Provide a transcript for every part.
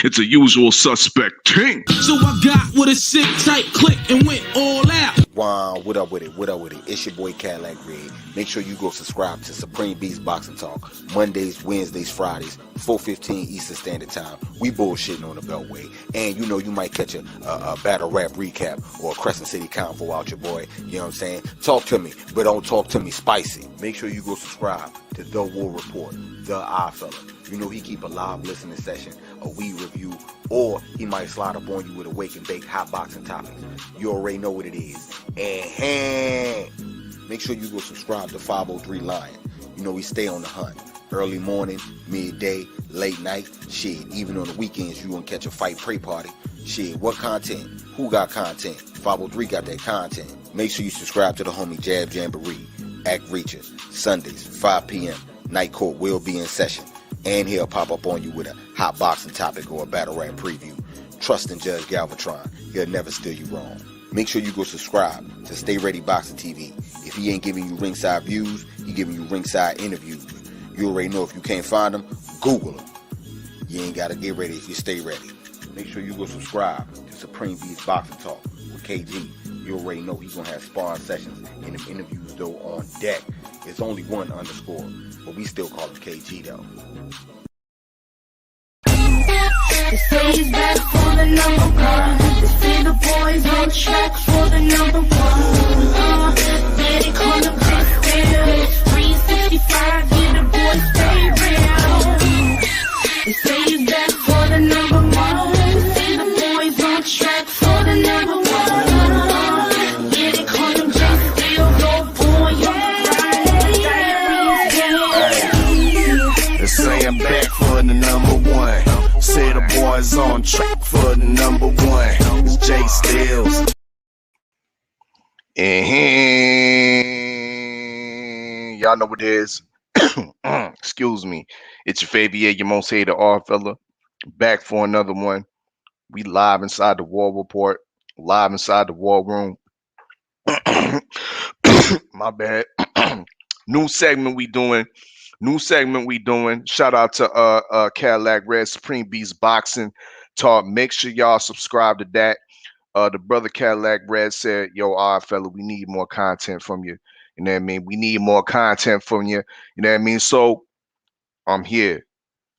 It's a usual suspect ting. So I got with a sick tight click and went all out. Wow, what up with it? What up with it? It's your boy Cadillac Red. Make sure you go subscribe to Supreme Beast Boxing Talk Mondays, Wednesdays, Fridays, 4:15 Eastern Standard Time. We bullshitting on the Beltway, and you know you might catch a battle rap recap or a Crescent City convo out your boy. You know what I'm saying? Talk to me, but don't talk to me spicy. Make sure you go subscribe to The War Report, The Oddfella. You know he keep a live listening session, a weed review, or he might slide up on you with a wake and bake hot boxing topics. You already know what it is. And make sure you go subscribe to 503 Lion. You know we stay on the hunt. Early morning, midday, late night. Shit, even on the weekends you gonna catch a fight pray party. Shit, what content? Who got content? 503 got that content. Make sure you subscribe to the homie Jab Jamboree, Act Reacher, Sundays, 5 p.m. Night Court will be in session. And he'll pop up on you with a hot boxing topic or a battle rap preview. Trust in Judge Galvatron. He'll never steer you wrong. Make sure you go subscribe to Stay Ready Boxing TV. If he ain't giving you ringside views, he giving you ringside interviews. You already know if you can't find them, Google them. You ain't got to get ready if you stay ready. Make sure you go subscribe to Supreme Beast Boxing Talk with KG. You already know he's going to have sparring sessions and them interviews, though, on deck. It's only one underscore, but we still call him KG, though. They say he's back for the number one. They say the boys on track for the number one. Yeah, they call him Chris Bill. 365, yeah, the boys stay real. They say he's back for the number one. They say the boys on track for the number one. Yeah, they call him Chris Bill. Go boy, They say I'm back for the number one. Say the boys on track for the number one. It's Jay Stills. And y'all know what it is. Excuse me. It's your favorite, your most hated Oddfella. Back for another one. We live inside the War Report. Live inside the War Room. My bad. New segment we doing. Shout out to Cadillac Red, Supreme Beast Boxing Talk. Make sure y'all subscribe to that. The brother Cadillac Red said, yo, Oddfella, we need more content from you. You know what I mean? We need more content from you. You know what I mean? So I'm here.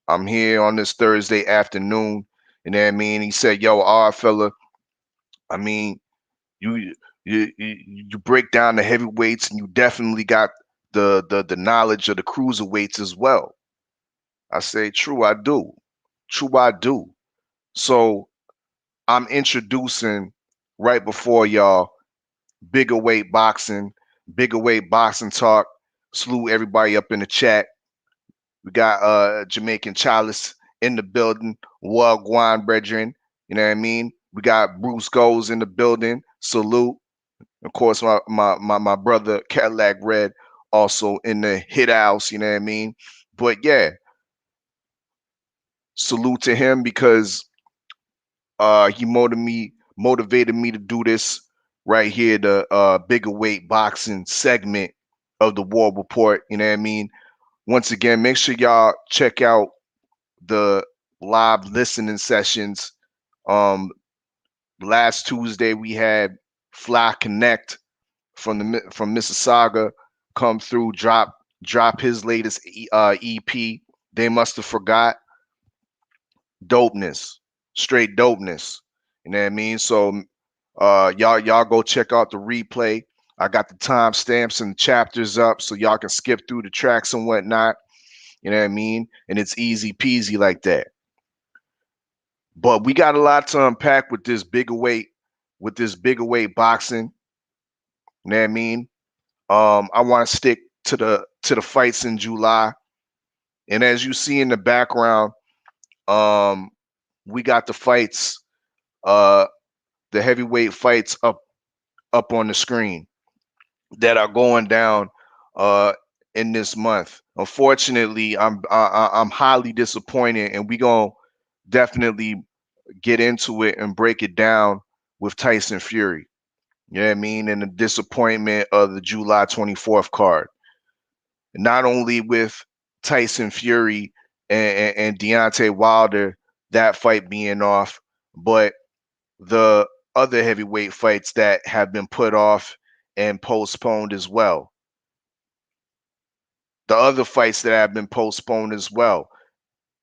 I'm here on this Thursday afternoon. You know what I mean? He said, yo, Oddfella, I mean, you break down the heavyweights and you definitely got the knowledge of the cruiserweights as well. I say, true, I do. So I'm introducing right before y'all bigger weight boxing talk. Salute everybody up in the chat. We got Jamaican Chalice in the building. Wagwan brethren, you know what I mean? We got Bruce Goes in the building. Salute. Of course, my brother Cadillac Red also in the hit house, you know what I mean? But yeah, salute to him because he motivated me to do this right here, the bigger weight boxing segment of the War Report, you know what I mean? Once again, make sure y'all check out the live listening sessions. Last Tuesday we had Fly Connect from Mississauga come through, drop his latest EP. They must have forgot. Dopeness, straight dopeness. You know what I mean? So y'all go check out the replay. I got the timestamps and the chapters up so y'all can skip through the tracks and whatnot. You know what I mean? And it's easy peasy like that. But we got a lot to unpack with this bigger weight boxing. You know what I mean? I want to stick to the fights in July. And as you see in the background, we got the fights, the heavyweight fights up on the screen that are going down in this month. Unfortunately, I'm highly disappointed, and we gonna definitely get into it and break it down with Tyson Fury. You know what I mean? And the disappointment of the July 24th card. Not only with Tyson Fury and Deontay Wilder that fight being off, but the other heavyweight fights that have been put off and postponed as well. The other fights that have been postponed as well.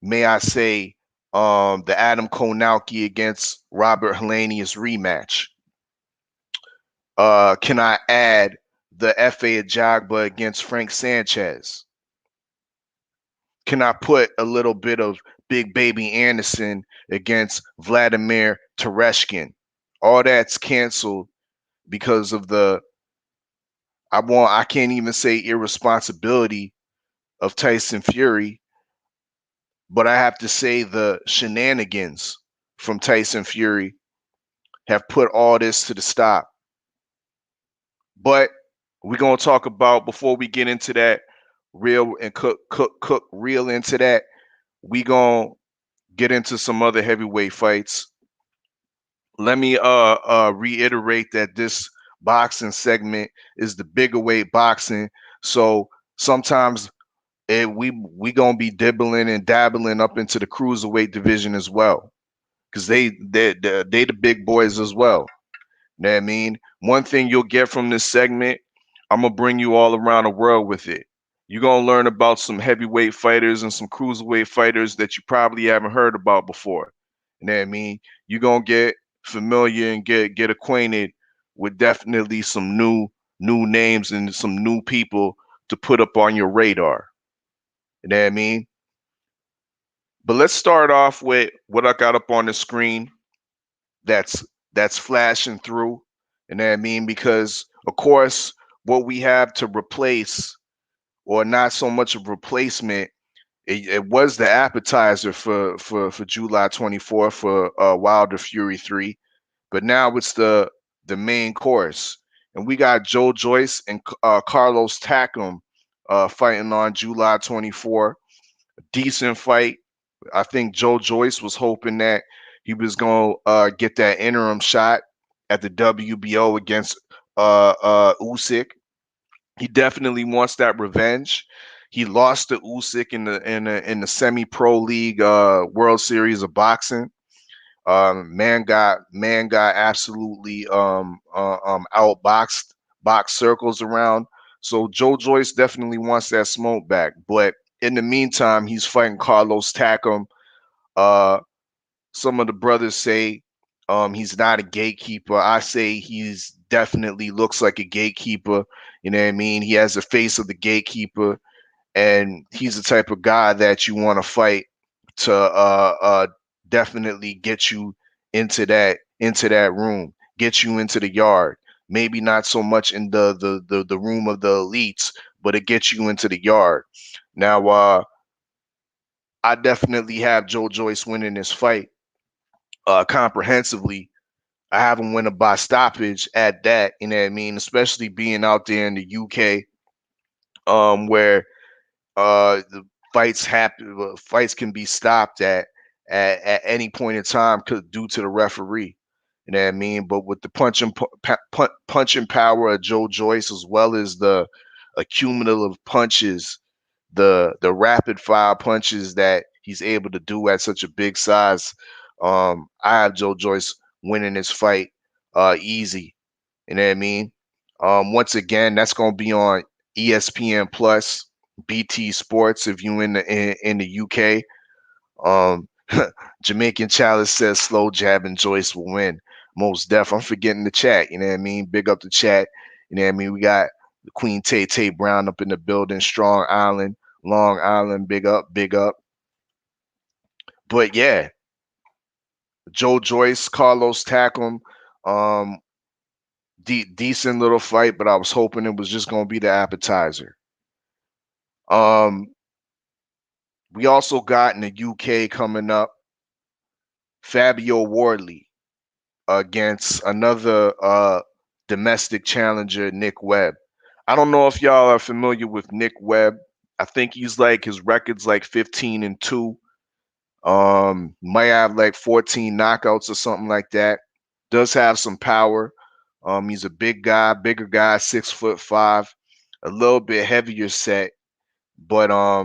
May I say, the Adam Konauki against Robert Helenius rematch. Can I add the F.A. Ajagba against Frank Sanchez? Can I put a little bit of Big Baby Anderson against Vladimir Tereshkin? All that's canceled because of I can't even say irresponsibility of Tyson Fury, but I have to say the shenanigans from Tyson Fury have put all this to the stop. But we're gonna talk about, before we get into that real and cook real into that, we gonna get into some other heavyweight fights. Let me reiterate that this boxing segment is the bigger weight boxing. So sometimes we gonna be dibbling and dabbling up into the cruiserweight division as well, because they the big boys as well. You know what I mean? One thing you'll get from this segment, I'm gonna bring you all around the world with it. You're gonna learn about some heavyweight fighters and some cruiserweight fighters that you probably haven't heard about before. You know what I mean? You're gonna get familiar and get acquainted with definitely some new names and some new people to put up on your radar. You know what I mean? But let's start off with what I got up on the screen that's that's flashing through. You know what I mean? Because of course, what we have to replace, or not so much of replacement, it was the appetizer for July 24th for Wilder Fury 3, but now it's the main course, and we got Joe Joyce and Carlos Takam fighting on July 24th. Decent fight. I think Joe Joyce was hoping that he was going to get that interim shot at the WBO against Usyk. He definitely wants that revenge. He lost to Usyk in the semi-pro league World Series of boxing. Man got absolutely outboxed, box circles around. So Joe Joyce definitely wants that smoke back. But in the meantime, he's fighting Carlos Takam. Uh, some of the brothers say he's not a gatekeeper. I say he's definitely looks like a gatekeeper. You know what I mean? He has the face of the gatekeeper, and he's the type of guy that you want to fight to definitely get you into that room, get you into the yard. Maybe not so much in the room of the elites, but it gets you into the yard. Now, I definitely have Joe Joyce winning this fight comprehensively. I have him winning by stoppage at that. You know what I mean? Especially being out there in the UK, where the fights can be stopped at any point in time due to the referee. You know what I mean? But with the punching power of Joe Joyce, as well as the accumulative punches, the rapid fire punches that he's able to do at such a big size, I have Joe Joyce winning this fight easy. You know what I mean? Once again, that's gonna be on ESPN Plus, BT Sports if you in the UK. Um, Jamaican Chalice says slow jab and Joyce will win. Most def. I'm forgetting the chat. You know what I mean? Big up the chat. You know what I mean? We got the Queen Tay Tay Brown up in the building. Strong Island, Long Island. Big up, big up. But yeah, Joe Joyce, Carlos Takam. Um, decent little fight, but I was hoping it was just gonna be the appetizer. Um, we also got in the UK coming up Fabio Wardley against another domestic challenger, Nick Webb. I don't know if y'all are familiar with Nick Webb. I think he's like his record's like 15-2. Might have like 14 knockouts or something like that. Does have some power. He's a bigger guy, 6'5", a little bit heavier set, but uh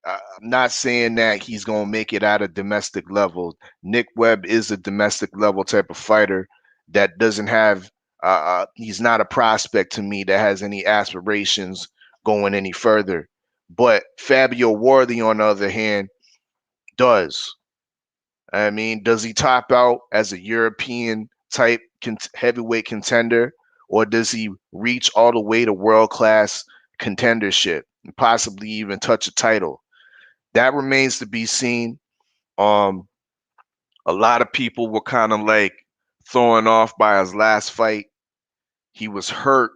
I'm not saying that he's gonna make it at a domestic level. Nick Webb is a domestic level type of fighter that doesn't have. He's not a prospect to me that has any aspirations going any further. But Fabio Worley, on the other hand, does. I mean, does he top out as a European type heavyweight contender, or does he reach all the way to world class contendership and possibly even touch a title? That remains to be seen. Um, a lot of people were kind of like thrown off by his last fight. He was hurt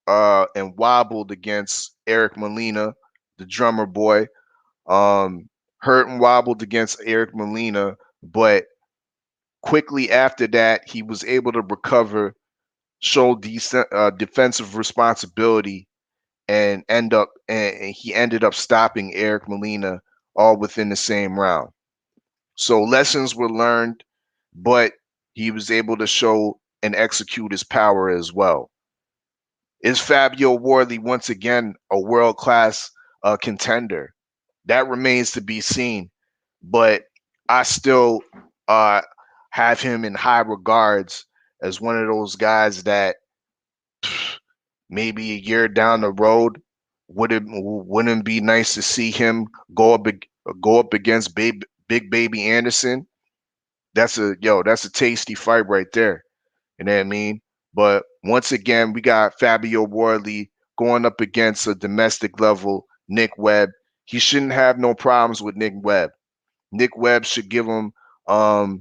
and wobbled against Eric Molina, the drummer boy. Um, Hurt and wobbled against Eric Molina, but quickly after that, he was able to recover, show decent defensive responsibility, and he ended up stopping Eric Molina all within the same round. So lessons were learned, but he was able to show and execute his power as well. Is Fabio Worley once again a world class contender? That remains to be seen, but I still uh, have him in high regards as one of those guys that maybe a year down the road wouldn't be nice to see him go up against Big Baby Anderson. That's a tasty fight right there. You know what I mean? But once again, we got Fabio Worley going up against a domestic level Nick Webb. He shouldn't have no problems with Nick Webb. Nick Webb should give him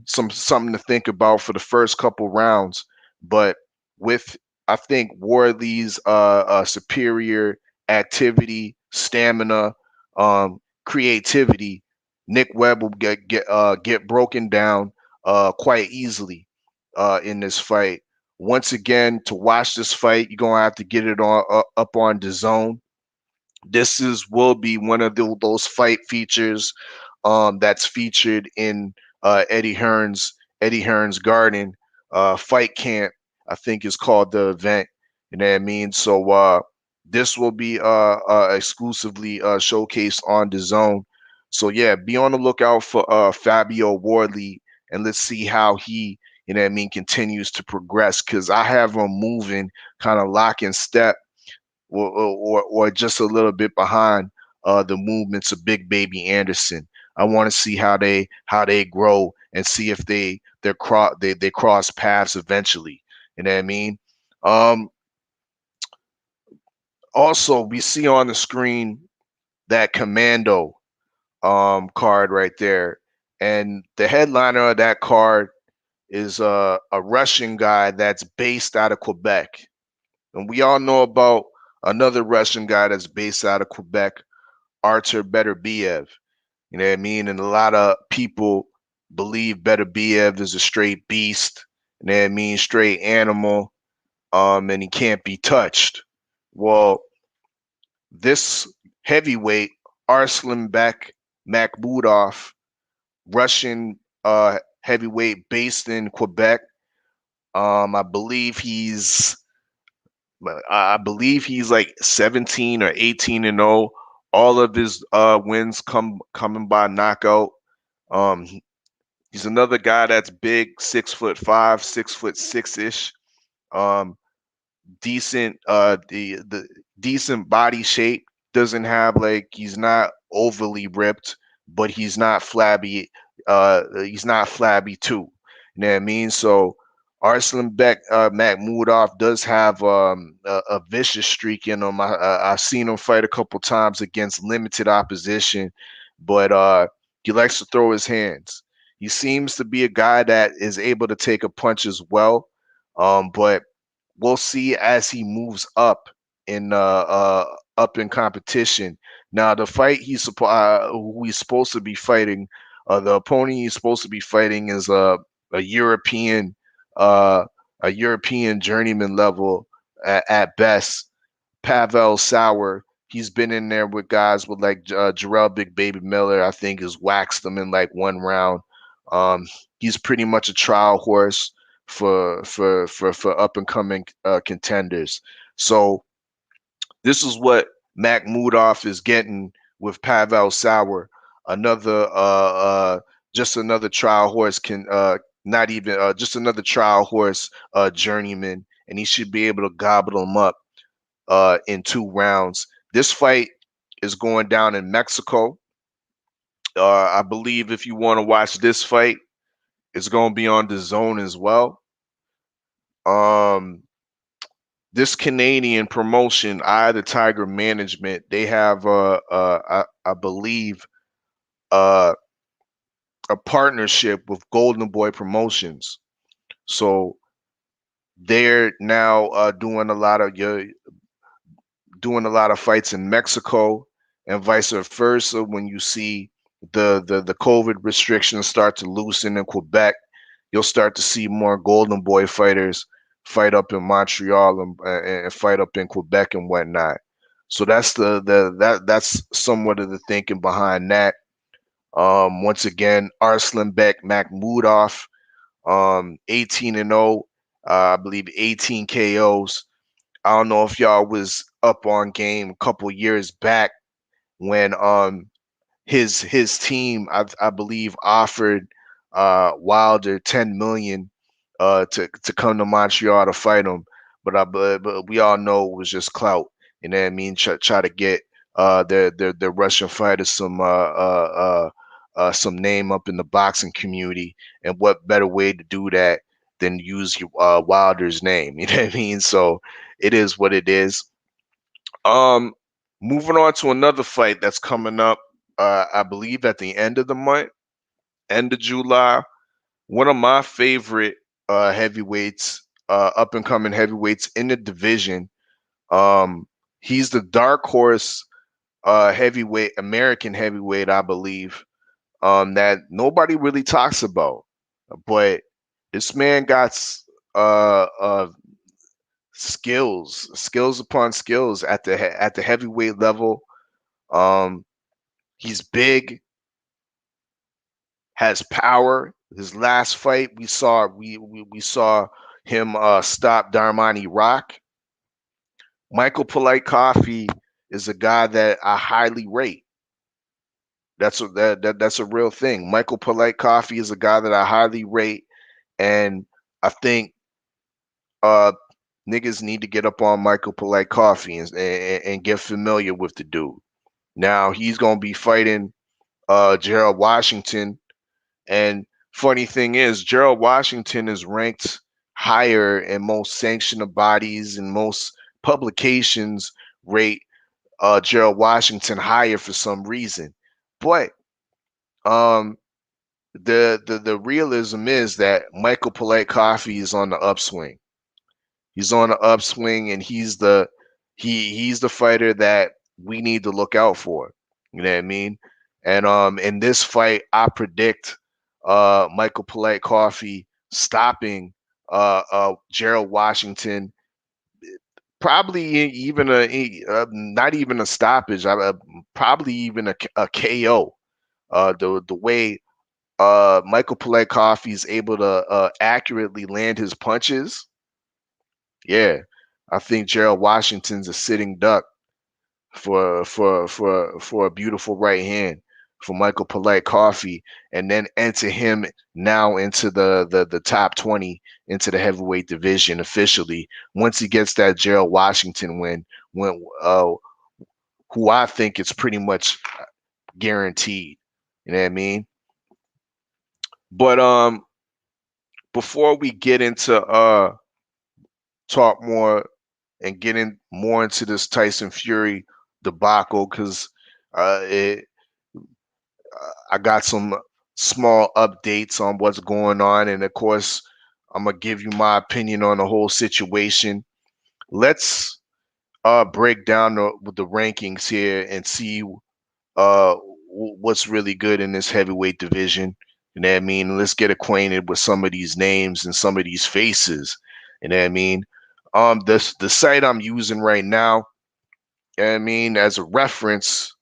something to think about for the first couple rounds. But with, I think, Worley's superior activity, stamina, creativity, Nick Webb will get broken down quite easily in this fight. Once again, to watch this fight, you're gonna have to get it on up on the zone. This is will be one of those fight features that's featured in Eddie Hearn's Garden fight camp. I think is called the event. You know what I mean? So this will be exclusively showcased on the zone. So yeah, be on the lookout for Fabio Worley, and let's see how he, you know what I mean, continues to progress. Because I have him moving kind of lock and step, or just a little bit behind the movements of Big Baby Anderson. I want to see how they grow and see if they cross paths eventually. You know what I mean? Um, Also, we see on the screen that Commando card right there, and the headliner of that card is a Russian guy that's based out of Quebec. And we all know about another Russian guy that's based out of Quebec, Artur Beterbiev. You know what I mean? And a lot of people believe Beterbiev is a straight beast. You know what I mean? Straight animal. And he can't be touched. Well, this heavyweight, Arslanbek Makhmudov, Russian heavyweight based in Quebec. I believe he's like 17 or 18 and 0. All of his wins coming by knockout. Um, he's another guy that's big, 6'5", 6'6" ish. Um, Decent the decent body shape. Doesn't have like, he's not overly ripped, but he's not flabby too. You know what I mean? So Arslanbek Makhmudov does have a vicious streak in him. I've seen him fight a couple times against limited opposition, but he likes to throw his hands. He seems to be a guy that is able to take a punch as well, but we'll see as he moves up in competition. Now, the fight who he's supposed to be fighting, the opponent he's supposed to be fighting is a European uh, a European journeyman level at best. Pavel Sauer. He's been in there with guys with like Jarrell Big Baby Miller. I think has waxed them in like one round. Um, he's pretty much a trial horse for up and coming contenders. So this is what Makhmudov is getting with Pavel Sauer, another just another trial horse can not even just another trial horse journeyman, and he should be able to gobble him up in 2 rounds. This fight is going down in Mexico. I believe if you want to watch this fight, it's going to be on the zone as well. Um, this Canadian promotion, Eye the Tiger Management, they have I believe uh, a partnership with Golden Boy Promotions. So they're now doing a lot of fights in Mexico and vice versa. When you see the COVID restrictions start to loosen in Quebec, you'll start to see more Golden Boy fighters fight up in Montreal and fight up in Quebec and whatnot. So that's that's somewhat of the thinking behind that. Once again, Arslanbek Makhmudov, 18-0, I believe 18 KOs. I don't know if y'all was up on game a couple years back when his team I believe offered Wilder 10 million to come to Montreal to fight him, but we all know it was just clout. You know what I mean? Try to get the Russian fighters some name up in the boxing community, and what better way to do that than use Wilder's name? You know what I mean? So it is what it is. Um, Moving on to another fight that's coming up, I believe at the end of the month, end of July. One of my favorite heavyweights, up and coming heavyweights in the division. Um, he's the dark horse heavyweight, American heavyweight, I believe, that nobody really talks about. But this man got uh, uh, skills upon skills at at the heavyweight level. Um, he's big, has power. His last fight, we saw him stop Darmani Rock. Michael Polite Coffee is a guy that I highly rate. That's a real thing. Michael Polite Coffee is a guy that I highly rate, and I think uh niggas need to get up on Michael Polite Coffee and get familiar with the dude. Now he's gonna be fighting Gerald Washington, and funny thing is Gerald Washington is ranked higher in most sanctioned bodies and most publications rate Gerald Washington higher for some reason. But um the realism is that Michael Polite Coffee is on the upswing. He's on the upswing, and he's the fighter that we need to look out for. You know what I mean? And in this fight, I predict Michael Polite Coffee stopping Gerald Washington, probably even not even a stoppage, probably even a KO. The way Michael Polite Coffee is able to accurately land his punches, yeah, I think Gerald Washington's a sitting duck for a beautiful right hand for Michael Polite Coffee, and then enter him now into the top 20 into the heavyweight division officially once he gets that Gerald Washington win, when who I think is pretty much guaranteed. You know what I mean? But before we get into talk more and get in more into this Tyson Fury debacle, because it I got some small updates on what's going on, and of course, I'm gonna give you my opinion on the whole situation. Let's break down the rankings here and see what's really good in this heavyweight division. You know what I mean? Let's get acquainted with some of these names and some of these faces. You know what I mean? The site I'm using right now, you know what I mean, as a reference,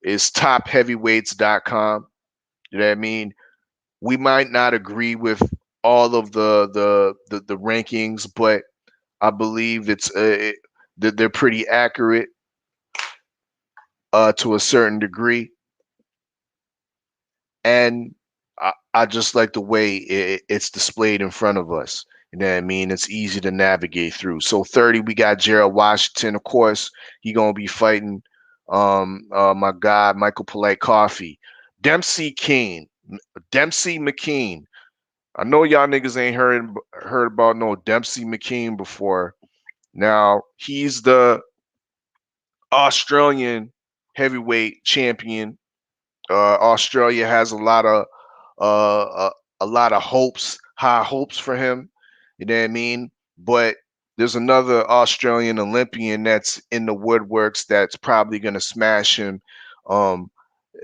is topheavyweights.com. You know what I mean? We might not agree with all of the rankings, but I believe that they're pretty accurate. to a certain degree, and I just like the way it's displayed in front of us. You know what I mean? It's easy to navigate through. So 30, we got Gerald Washington, of course. He gonna be fighting my guy Michael Polite Coffee, Dempsey King, Dempsey McKean. I know y'all niggas ain't heard about no Dempsey McKean before. Now he's the Australian heavyweight champion. Australia has uh, uh, a lot of hopes, high hopes for him. You know what I mean? But there's another Australian Olympian that's in the woodworks that's probably gonna smash him um,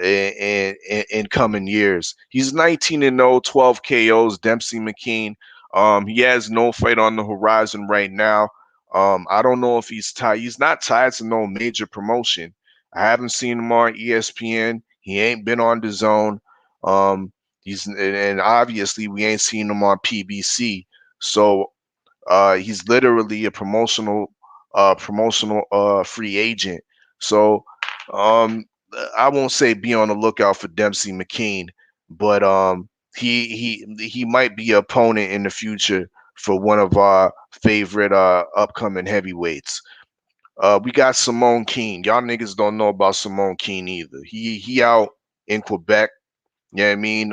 in coming years. He's 19 and 0, 12 KOs. Dempsey McKean. He has no fight on the horizon right now. I don't know if he's tied. He's not tied to no major promotion. I haven't seen him on ESPN. He ain't been on the zone. Um, and obviously we ain't seen him on PBC. So he's literally a promotional free agent. So um, I won't say be on the lookout for Dempsey McKean, but he might be an opponent in the future for one of our favorite upcoming heavyweights. We got Simone Keane. Y'all niggas don't know about Simone Keane either. He out in Quebec. You know what I mean?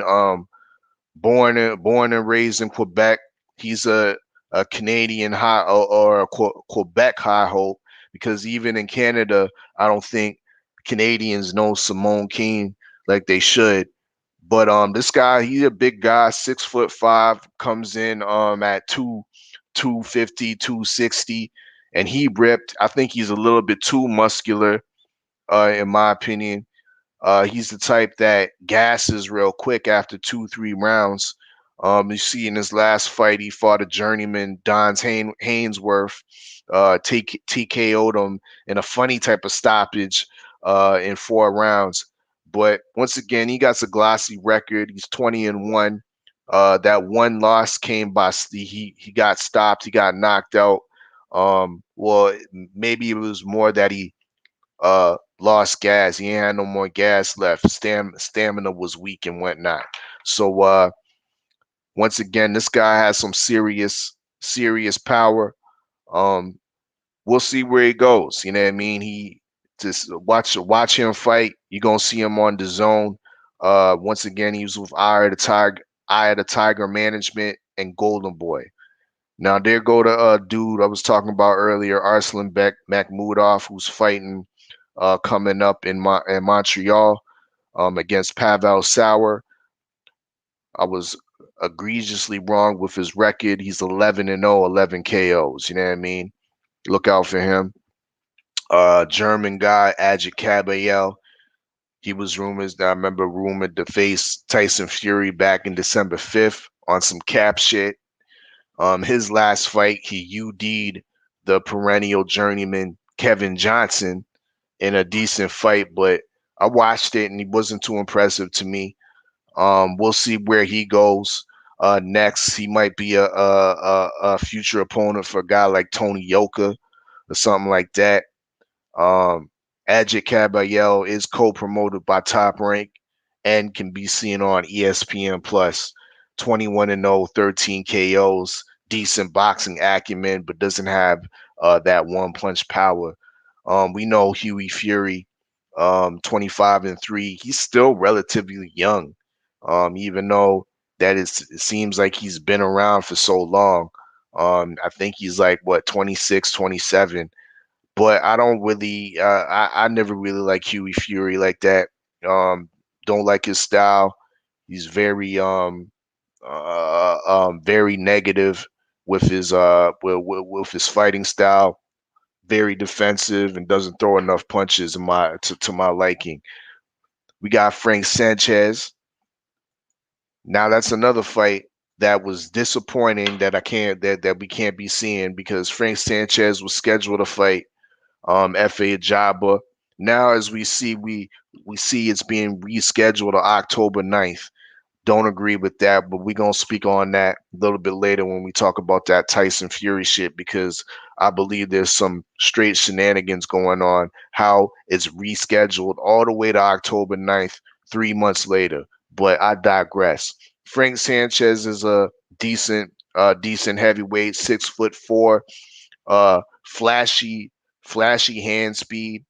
Born and raised in Quebec. He's a Canadian high or a Quebec high hope, because even in Canada, I don't think Canadians know Simone Keane like they should. But this guy, he's a big guy, 6'5", comes in at 250, 260, and he ripped. I think he's a little bit too muscular, in my opinion. He's the type that gasses real quick after 2, 3 rounds. You see in his last fight, he fought a journeyman, Hainsworth, TKO'd him in a funny type of stoppage in 4 rounds. But once again, he got a glossy record. He's 20 and 1. That one loss came by he got stopped. He got knocked out. Well, maybe it was more that he lost gas. He ain't had no more gas left. Stamina was weak and whatnot. So once again, this guy has some serious power. Um, we'll see where he goes. You know what I mean? He just watch him fight. You're gonna see him on the zone. Once again, he was with Eye of the Tiger Management and Golden Boy. Now there go the dude I was talking about earlier, Arslan Makhmudov, who's fighting coming up in Montreal against Pavel Sauer. I was egregiously wrong with his record. He's 11 and 0, 11 KOs. You know what I mean? Look out for him. German guy, Ajit Kabayel. He was rumored to face Tyson Fury back in December 5th on some cap shit. His last fight, he UD'd the perennial journeyman Kevin Johnson in a decent fight, but I watched it and he wasn't too impressive to me. We'll see where he goes next. He might be a future opponent for a guy like Tony Yoka or something like that. Ajit Kabayel is co-promoted by Top Rank and can be seen on ESPN Plus. 21 and 0, 13 KOs, decent boxing acumen, but doesn't have that one punch power. We know Huey Fury, 25 and 3. He's still relatively young, even though it seems like he's been around for so long. I think he's like 26, 27. But I don't really, I never really like Huey Fury like that. Don't like his style. He's very negative with his with his fighting style. Very defensive and doesn't throw enough punches to my liking. We got Frank Sanchez. Now that's another fight that was disappointing that we can't be seeing, because Frank Sanchez was scheduled to fight F.A. Ajaba. Now, as we see it's being rescheduled to October 9th. Don't agree with that, but we're gonna speak on that a little bit later when we talk about that Tyson Fury shit because I believe there's some straight shenanigans going on. How it's rescheduled all the way to October 9th, 3 months later. But I digress. Frank Sanchez is a decent heavyweight, 6'4", flashy hand speed,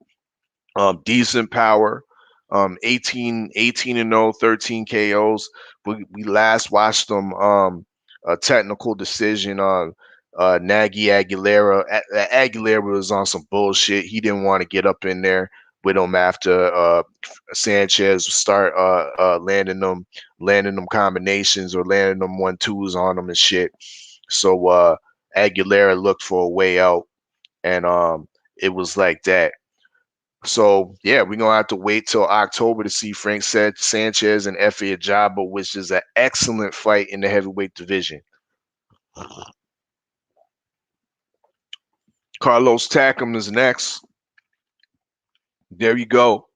decent power, 18 and 0, 13 KOs. We last watched them a technical decision on Nagy Aguilera. Aguilera was on some bullshit. He didn't want to get up in there with him after Sanchez start landing them combinations or landing them 1-2s on them and shit. So Aguilera looked for a way out, and it was like that. So yeah, we're gonna have to wait till October to see Frank Sanchez and Efe Ajagba, which is an excellent fight in the heavyweight division. Carlos Takam is next. There you go.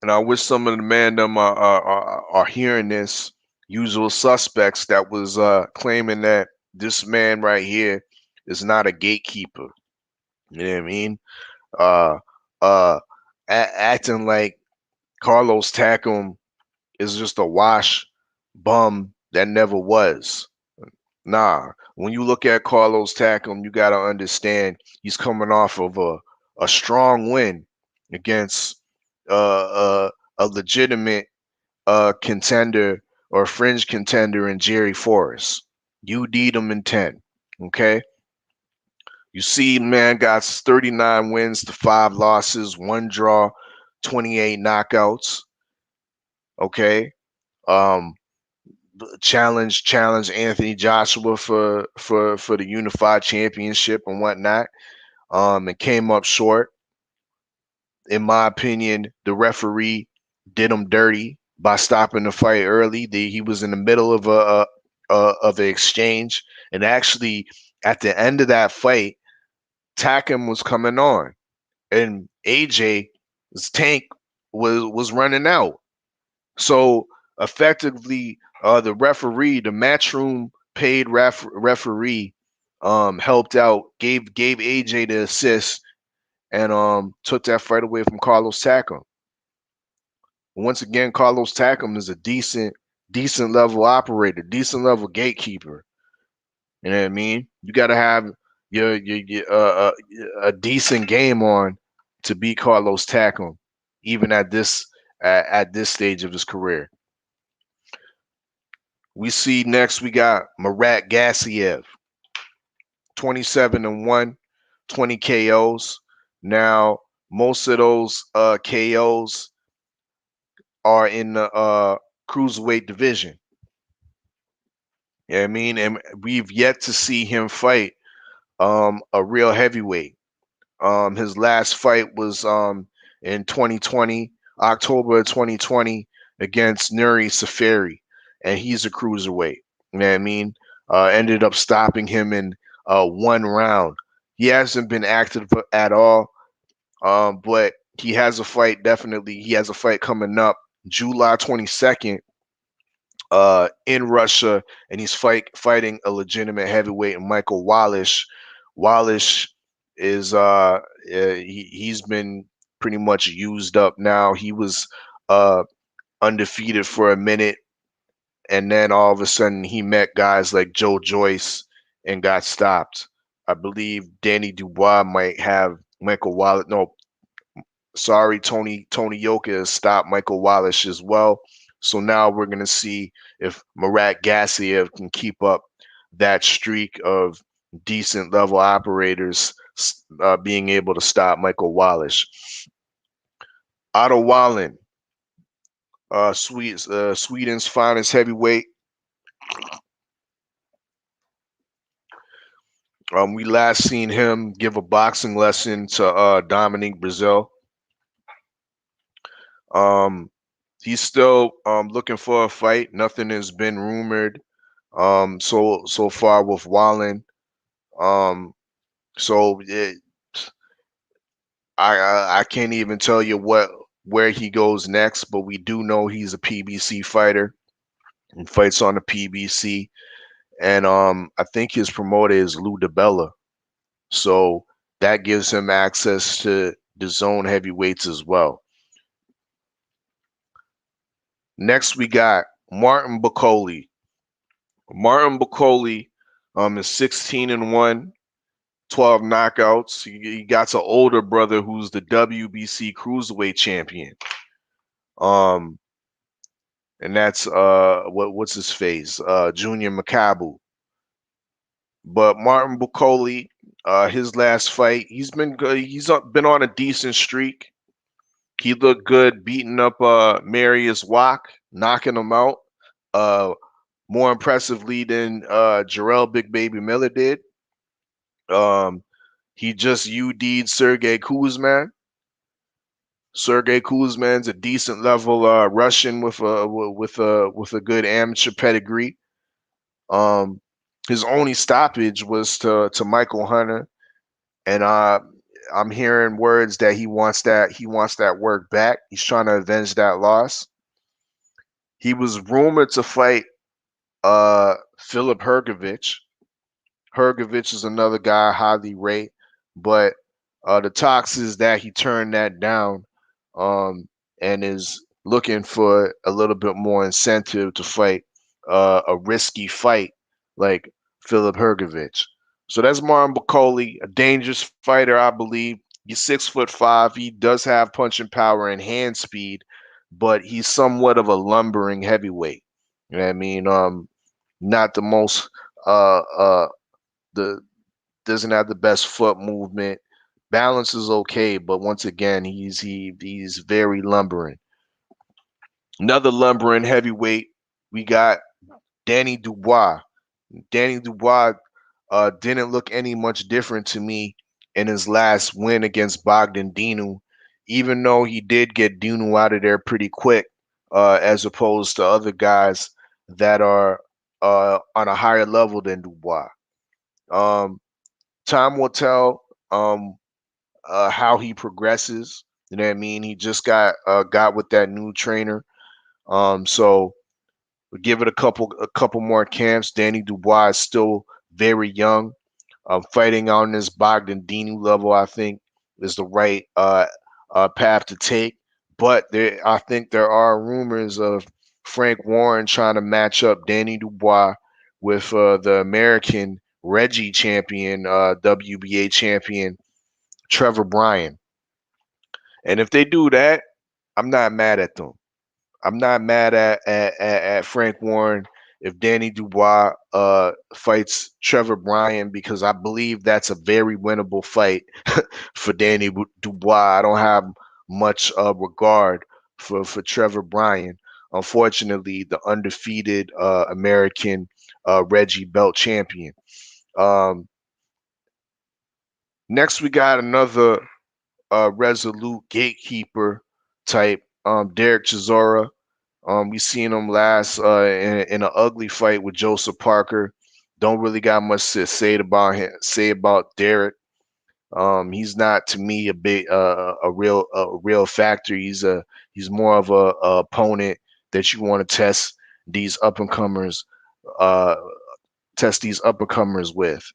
And I wish some of the mandem are hearing this. Usual suspects that was claiming that this man right here is not a gatekeeper. You know what I mean? Uh, Acting like Carlos Takam is just a wash bum that never was. Nah, when you look at Carlos Takam, you got to understand he's coming off of a strong win against a legitimate contender or fringe contender in Jerry Forrest. You need him in 10. Okay. You see, man got 39 wins to 5 losses, 1 draw, 28 knockouts. Okay. Um, challenge Anthony Joshua for the unified championship and whatnot. And came up short. In my opinion, the referee did him dirty by stopping the fight early. He was in the middle of of an exchange, and actually at the end of that fight, Takam was coming on, and AJ's tank was running out. So effectively, the referee, the matchroom paid referee, helped out, gave AJ the assist, and took that fight away from Carlos Takam. Once again, Carlos Takam is a decent level operator, decent level gatekeeper. You know what I mean? You got to have a decent game on to beat Carlos Takam, even at this stage of his career. We see next we got Marat Gassiev, 27 and 1, 20 KOs. Now, most of those KOs are in the cruiserweight division. You know what I mean? And we've yet to see him fight a real heavyweight. His last fight was in 2020, October of 2020, against Nuri Safari, and he's a cruiserweight. You know what I mean? Ended up stopping him in 1 round. He hasn't been active at all, but he has a fight. Definitely, he has a fight coming up July 22nd in Russia, and he's fighting a legitimate heavyweight, Michael Wallish. Wallish is he's been pretty much used up now. He was undefeated for a minute, and then all of a sudden he met guys like Joe Joyce and got stopped. I believe Danny Dubois might have Michael Wallish. No, sorry, Tony Yoka has stopped Michael Wallish as well. So now we're gonna see if Marat Gassiev can keep up that streak of decent level operators being able to stop Michael Wallish. Otto Wallin, Sweden's finest heavyweight. We last seen him give a boxing lesson to Dominique Brazil. He's still looking for a fight. Nothing has been rumored so far with Wallin. So I can't even tell you where he goes next, but we do know he's a PBC fighter. He fights on the PBC, and I think his promoter is Lou DiBella. So that gives him access to the zone heavyweights as well. Next, we got Martin Bacoli. Martin Bacoli is 16-1, 12 knockouts. He got an older brother who's the WBC cruiserweight champion. Um, and that's what's his face? Junior Makabu. But Martin Bacoli, his last fight, he's been good. Been on a decent streak. He looked good beating up Marius Wack, knocking him out. Uh, more impressively than Jarrell Big Baby Miller did. Um, he just UD'd Sergey Kuzman. Sergey Kuzman's a decent level Russian with a good amateur pedigree. Um, his only stoppage was to Michael Hunter, and I'm hearing words that he wants that work back. He's trying to avenge that loss. He was rumored to fight Philip Hergovich. Hergovich is another guy highly rate, but the talks is that he turned that down, and is looking for a little bit more incentive to fight a risky fight like Philip Hergovich. So that's Martin Bacoli, a dangerous fighter, I believe. He's 6'5". He does have punching power and hand speed, but he's somewhat of a lumbering heavyweight. You know what I mean? Not the most the doesn't have the best foot movement. Balance is okay, but once again, he's very lumbering. Another lumbering heavyweight, we got Danny Dubois. Danny Dubois didn't look any much different to me in his last win against Bogdan Dinu, even though he did get Dinu out of there pretty quick, as opposed to other guys that are on a higher level than Dubois. Um, Time will tell how he progresses. You know what I mean? He just got with that new trainer. So we give it a couple more camps. Danny Dubois is still very young. Fighting on this Bogdan level, I think, is the right path to take. But I think there are rumors of Frank Warren trying to match up Danny Dubois with the American Reggie champion, WBA champion Trevor Bryan. And if they do that, I'm not mad at them. I'm not mad at Frank Warren if Danny Dubois fights Trevor Bryan, because I believe that's a very winnable fight for Danny Dubois. I don't have much regard for Trevor Bryan. Unfortunately, the undefeated American Reggie Belt champion. Um, Next, we got another resolute gatekeeper type, Derek Chisora. We seen him last in an ugly fight with Joseph Parker. Don't really got much to say about Derek. He's not to me a real factor. He's more of a opponent that you want to uh, test these up and comers with.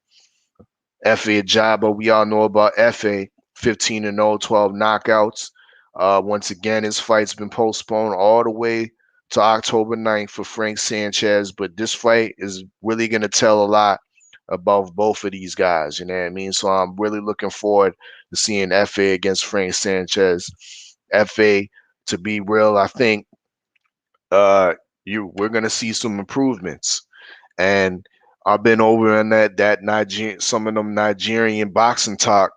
Fa Ajaba, we all know about Fa, 15-0, 12 knockouts. Once again, his fight's been postponed all the way to October 9th for Frank Sanchez, but this fight is really going to tell a lot about both of these guys, you know what I mean? So I'm really looking forward to seeing Fa against Frank Sanchez. Fa, to be real, I think we're going to see some improvements. And I've been over in that Nigerian, some of them Nigerian boxing talk,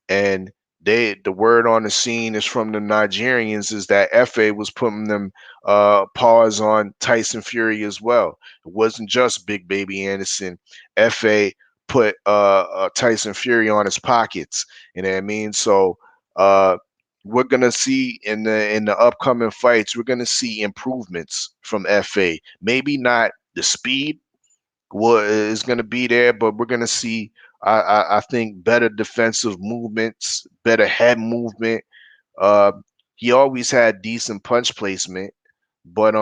and the word on the scene is from the Nigerians is that FA was putting them paws on Tyson Fury as well. It wasn't just Big Baby Anderson. FA put Tyson Fury on his pockets. You know what I mean? So we're gonna see in the upcoming fights, we're gonna see improvements from FA. Maybe not the speed is going to be there, but we're going to see, I think, better defensive movements, better head movement. Uh, he always had decent punch placement, but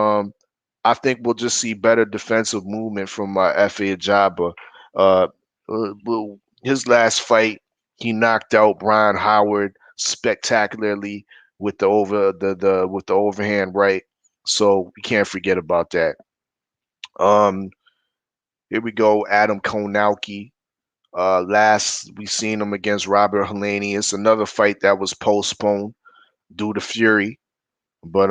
I think we'll just see better defensive movement from Efe Ajagba. His last fight, he knocked out Brian Howard spectacularly with the overhand right. So we can't forget about that. Um, Here we go, Adam Konauki. Last we seen him against Robert Helenius. It's another fight that was postponed due to Fury, but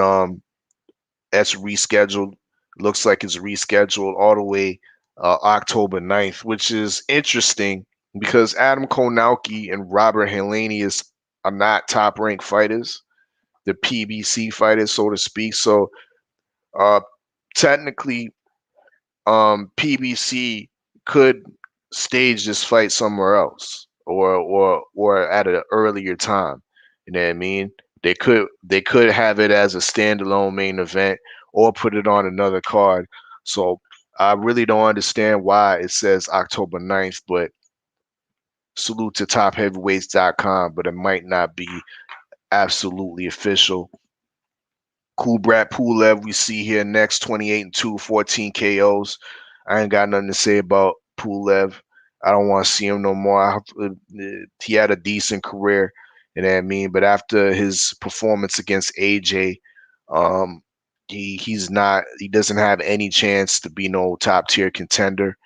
that's rescheduled. Looks like it's rescheduled all the way October 9th, which is interesting because Adam Konauki and Robert Helenius are not top ranked fighters. They're PBC fighters, so to speak. So uh, technically, PBC could stage this fight somewhere else or at an earlier time. You know what I mean? They could have it as a standalone main event or put it on another card. So I really don't understand why it says October 9th, but salute to topheavyweights.com, but it might not be absolutely official. Kubrat Pulev, we see here next, 28-2, 14 KOs. I ain't got nothing to say about Pulev. I don't want to see him no more. He had a decent career, you know what I mean? But after his performance against AJ, um, he doesn't have any chance to be no top tier contender.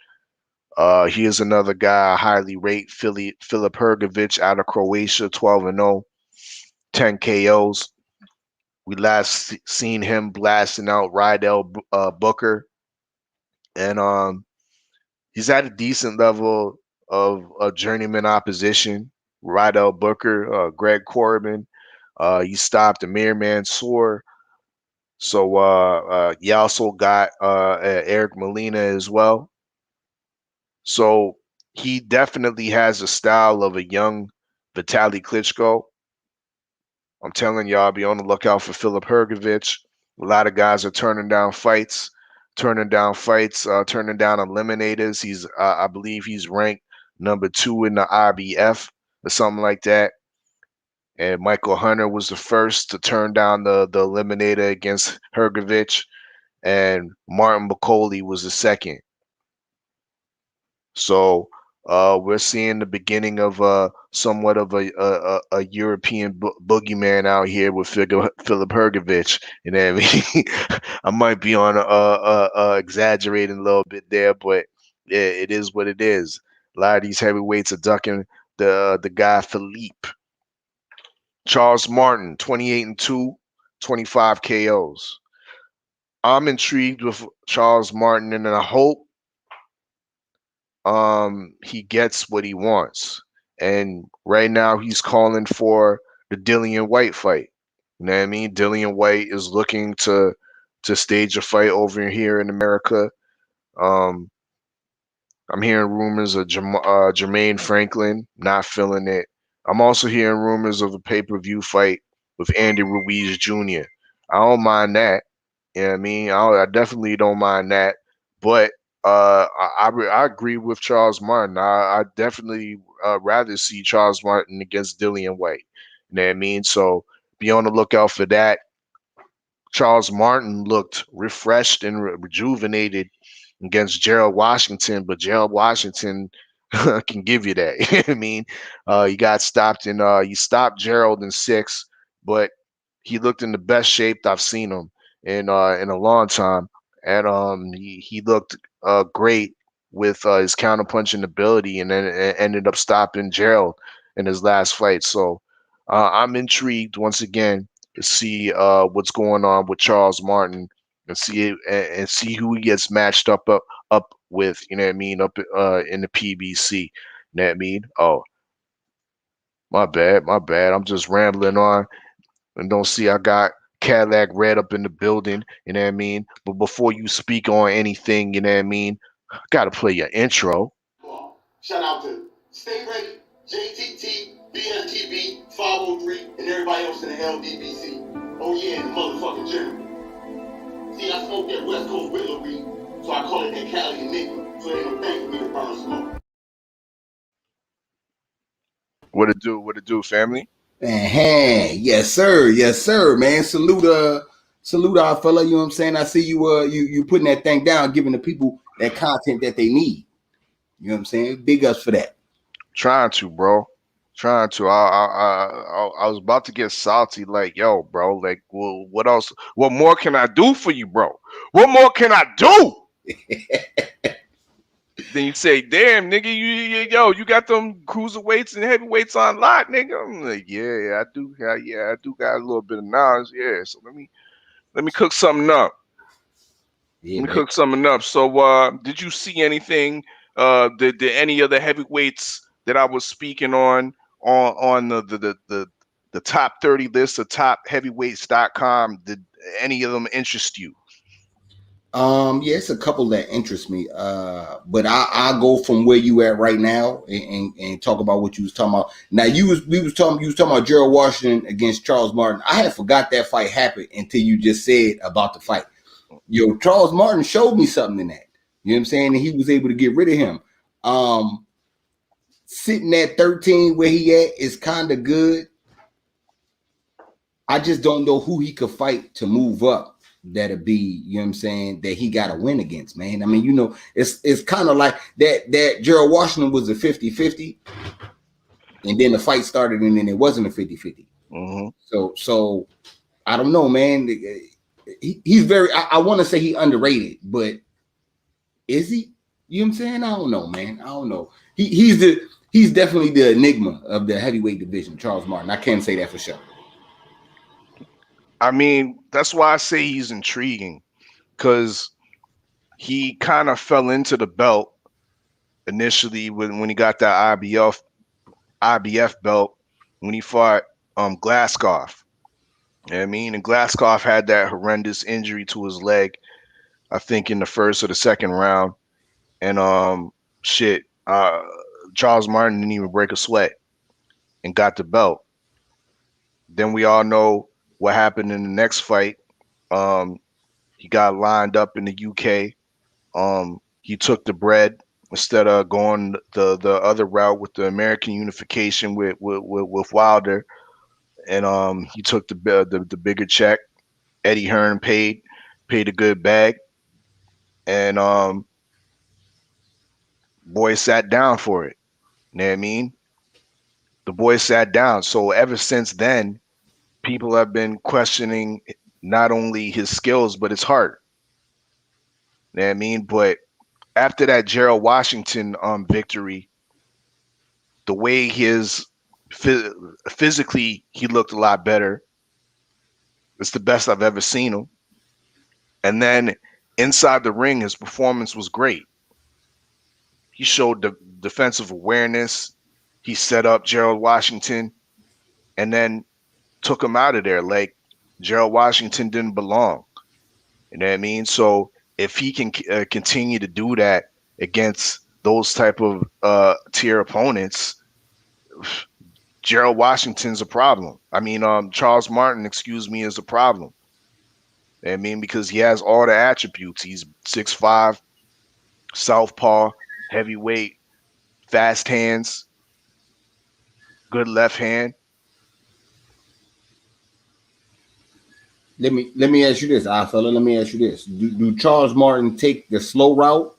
Here's another guy I highly rate, Filip Hrgović out of Croatia, 12-0, 10 KOs. We last seen him blasting out Rydell Booker, and he's at a decent level of journeyman opposition. Rydell Booker, Greg Corbin, he stopped Amir Mansour. So you also got Eric Molina as well. So he definitely has a style of a young Vitaly Klitschko. I'm telling y'all, be on the lookout for Filip Hrgović. A lot of guys are turning down fights, turning down eliminators. I believe he's ranked number 2 in the IBF or something like that. And Michael Hunter was the first to turn down the eliminator against Hrgović, and Martin Bakole was the second. So we're seeing the beginning of somewhat of a European boogeyman out here with Filip Hrgović. You know what I mean? I might be on exaggerating a little bit there, but yeah, it is what it is. A lot of these heavyweights are ducking the guy Philippe. Charles Martin, 28-2, 25 KOs. I'm intrigued with Charles Martin, and I hope he gets what he wants. And right now he's calling for the Dillian White fight. You know what I mean? Dillian White is looking to stage a fight over here in America. I'm hearing rumors of Jermaine Franklin, not feeling it. I'm also hearing rumors of a pay-per-view fight with Andy Ruiz Jr. I don't mind that. You know what I mean? I definitely don't mind that. But I agree with Charles Martin. I definitely rather see Charles Martin against Dillian White. You know what I mean? So be on the lookout for that. Charles Martin looked refreshed and rejuvenated against Gerald Washington, but Gerald Washington can give you that. You know what I mean? He got stopped you stopped Gerald in 6, but he looked in the best shape I've seen him in a long time. And he looked great with his counterpunching ability, and then ended up stopping Gerald in his last fight. So I'm intrigued once again to see what's going on with Charles Martin and see who he gets matched up with. You know what I mean? Up in the PBC. You know what I mean? Oh, my bad. I'm just rambling on, and don't see I got Cadillac Red up in the building, you know what I mean? But before you speak on anything, you know what I mean, I gotta play your intro. Shout out to Stay Ready, JTT, BSTB, 503, and everybody else in the LDBC. Oh yeah, and the motherfucking general. See, I smoke that West Coast Willow weed, so I call it that Cali Enigma, so ain't no thing for me to burn smoke. What it do, family? Yes, sir, man. Salute salute our fella. You know what I'm saying? I see you you putting that thing down, giving the people that content that they need. You know what I'm saying? Big ups for that. Trying to, bro. Trying to. I was about to get salty. Like, yo, bro. Like, well, what else? What more can I do for you, bro? What more can I do? Then you say, damn, nigga, you got them cruiserweights and heavyweights on lock, nigga. I'm like, yeah, I do. Yeah, I do got a little bit of knowledge. Yeah, so let me cook something up. Yeah, Let me man. cook something up. So, did you see anything? Did any of the heavyweights that I was speaking on the top 30 list of top heavyweights.com? Did any of them interest you? Yeah, it's a couple that interest me. But I'll go from where you at right now and talk about what you was talking about. Now you was talking about Gerald Washington against Charles Martin. I had forgot that fight happened until you just said about the fight. Yo, Charles Martin showed me something in that. You know what I'm saying? And he was able to get rid of him. Sitting at 13 where he at is kind of good. I just don't know who he could fight to move up. That'll be, you know what I'm saying, that he got to win against, man. I mean, you know, it's kind of like that Gerald Washington was a 50-50, and then the fight started, and then it wasn't a 50-50. Mm-hmm. So I don't know, man. He's very, I want to say he underrated, but is he? You know what I'm saying? I don't know, man. I don't know. He's definitely the enigma of the heavyweight division, Charles Martin. I can't say that for sure. I mean, that's why I say he's intriguing, because he kind of fell into the belt initially when he got that IBF belt when he fought Glaskov. You know what I mean? And Glaskov had that horrendous injury to his leg, I think in the first or the second round. And Charles Martin didn't even break a sweat and got the belt. Then we all know what happened in the next fight. He got lined up in the UK. He took the bread instead of going the other route with the American unification with Wilder, and he took the bigger check. Eddie Hearn paid a good bag, and boy sat down for it. You know what I mean? The boy sat down. So ever since then, people have been questioning not only his skills but his heart. You know what I mean? But after that Gerald Washington victory, the way physically he looked a lot better. It's the best I've ever seen him. And then inside the ring, his performance was great. He showed the defensive awareness. He set up Gerald Washington and then took him out of there like Gerald Washington didn't belong. You know what I mean? So if he can continue to do that against those type of tier opponents, Gerald Washington's a problem. I mean, Charles Martin, is a problem. You know what I mean, because he has all the attributes. He's 6'5", southpaw, heavyweight, fast hands, good left hand. Let me ask you this, Oddfella. Let me ask you this: Do Charles Martin take the slow route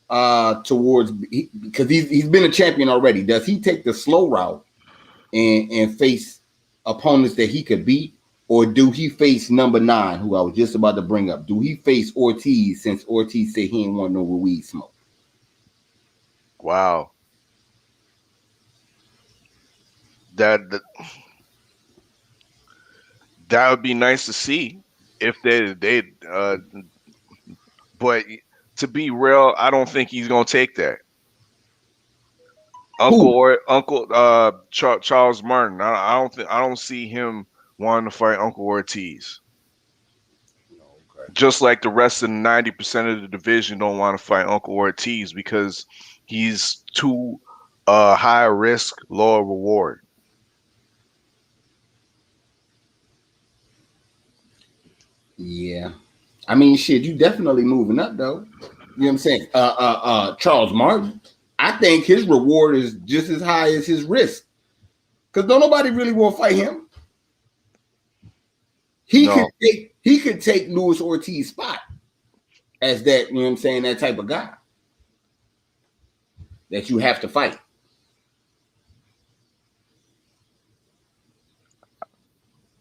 because he's been a champion already? Does he take the slow route and face opponents that he could beat, or do he face number 9, who I was just about to bring up? Do he face Ortiz, since Ortiz said he ain't want no weed smoke? Wow. That would be nice to see if they but to be real, I don't think he's gonna take that. Charles Martin. I don't see him wanting to fight Uncle Ortiz. Okay. Just like the rest of the 90% of the division don't want to fight Uncle Ortiz because he's too high risk, lower reward. Yeah. I mean, shit, you definitely moving up, though. You know what I'm saying? Charles Martin, I think his reward is just as high as his risk. Because don't nobody really want to fight him. He could take He could take Luis Ortiz's spot as that, you know what I'm saying, that type of guy that you have to fight.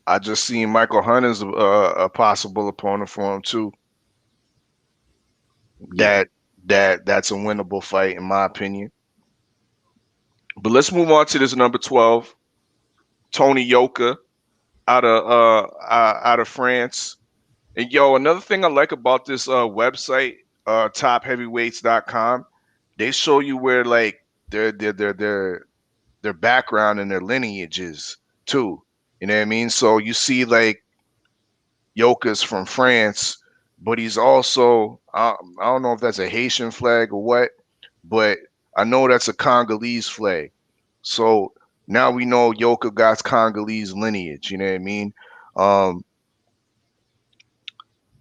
I just seen Michael Hunter's a possible opponent for him too. Yeah. That's a winnable fight in my opinion. But let's move on to this number 12, Tony Yoka out of France. And yo, another thing I like about this website, topheavyweights.com, they show you where like their background and their lineage is too. You know what I mean? So you see like Yoka's from France, but he's also I don't know if that's a Haitian flag or what, but I know that's a Congolese flag. So now we know Yoka got Congolese lineage. You know what I mean?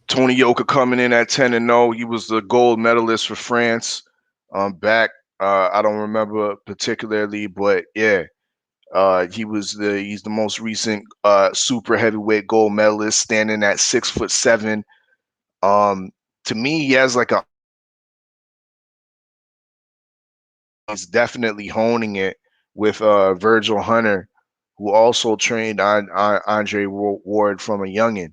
Tony Yoka coming in at 10-0. He was the gold medalist for France. Back I don't remember particularly, but yeah. He's the most recent super heavyweight gold medalist, standing at 6'7". To me, he has like he's definitely honing it with Virgil Hunter, who also trained on Andre Ward from a youngin.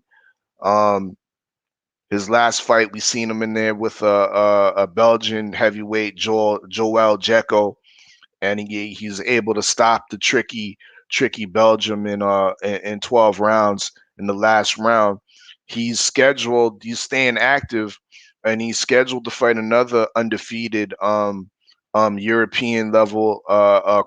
His last fight, we seen him in there with a Belgian heavyweight, Joel Jecko, and he's able to stop the tricky Belgium in 12 rounds. In the last round, he's staying active, and he's scheduled to fight another undefeated European level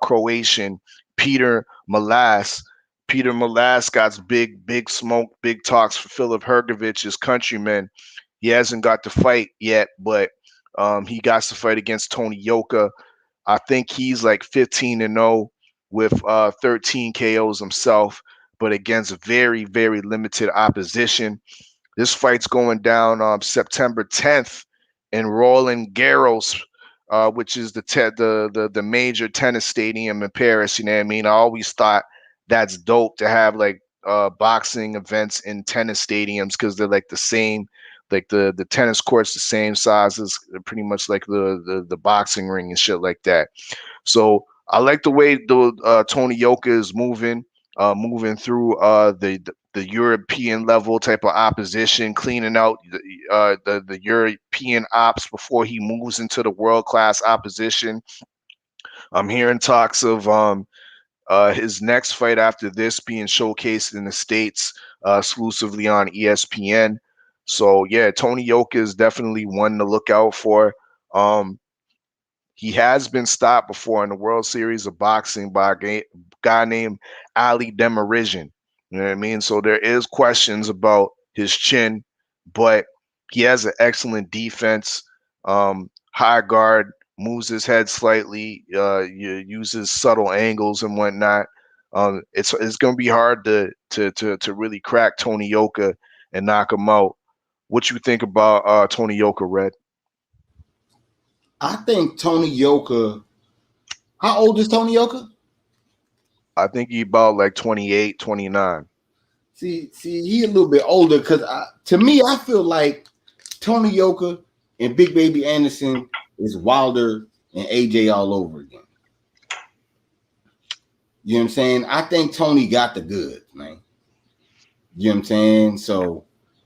Croatian, Peter Malas. Peter Malas got big smoke, big talks for Filip Hrgovic, his countryman. He hasn't got to fight yet, but he got to fight against Tony Yoka. I think he's like 15-0 with 13 KOs himself, but against very, very limited opposition. This fight's going down September 10th in Roland Garros, which is the major tennis stadium in Paris. You know what I mean? I always thought that's dope to have like boxing events in tennis stadiums because they're like the same. Like the tennis court's the same size as pretty much like the boxing ring and shit like that. So I like the way the Tony Yoka is moving through the European level type of opposition, cleaning out the European ops before he moves into the world class opposition. I'm hearing talks of his next fight after this being showcased in the States exclusively on ESPN. So yeah, Tony Yoka is definitely one to look out for. He has been stopped before in the World Series of Boxing by a guy named Ali Demirijan. You know what I mean? So there is questions about his chin, but he has an excellent defense. High guard, moves his head slightly, uses subtle angles and whatnot. It's going to be hard to really crack Tony Yoka and knock him out. What you think about Tony Yoka, Red? I think Tony Yoka. How old is Tony Yoka? I think he about like 28, 29. See, he a little bit older because to me, I feel like Tony Yoka and Big Baby Anderson is Wilder and AJ all over again. You know what I'm saying? I think Tony got the goods, man. You know what I'm saying? So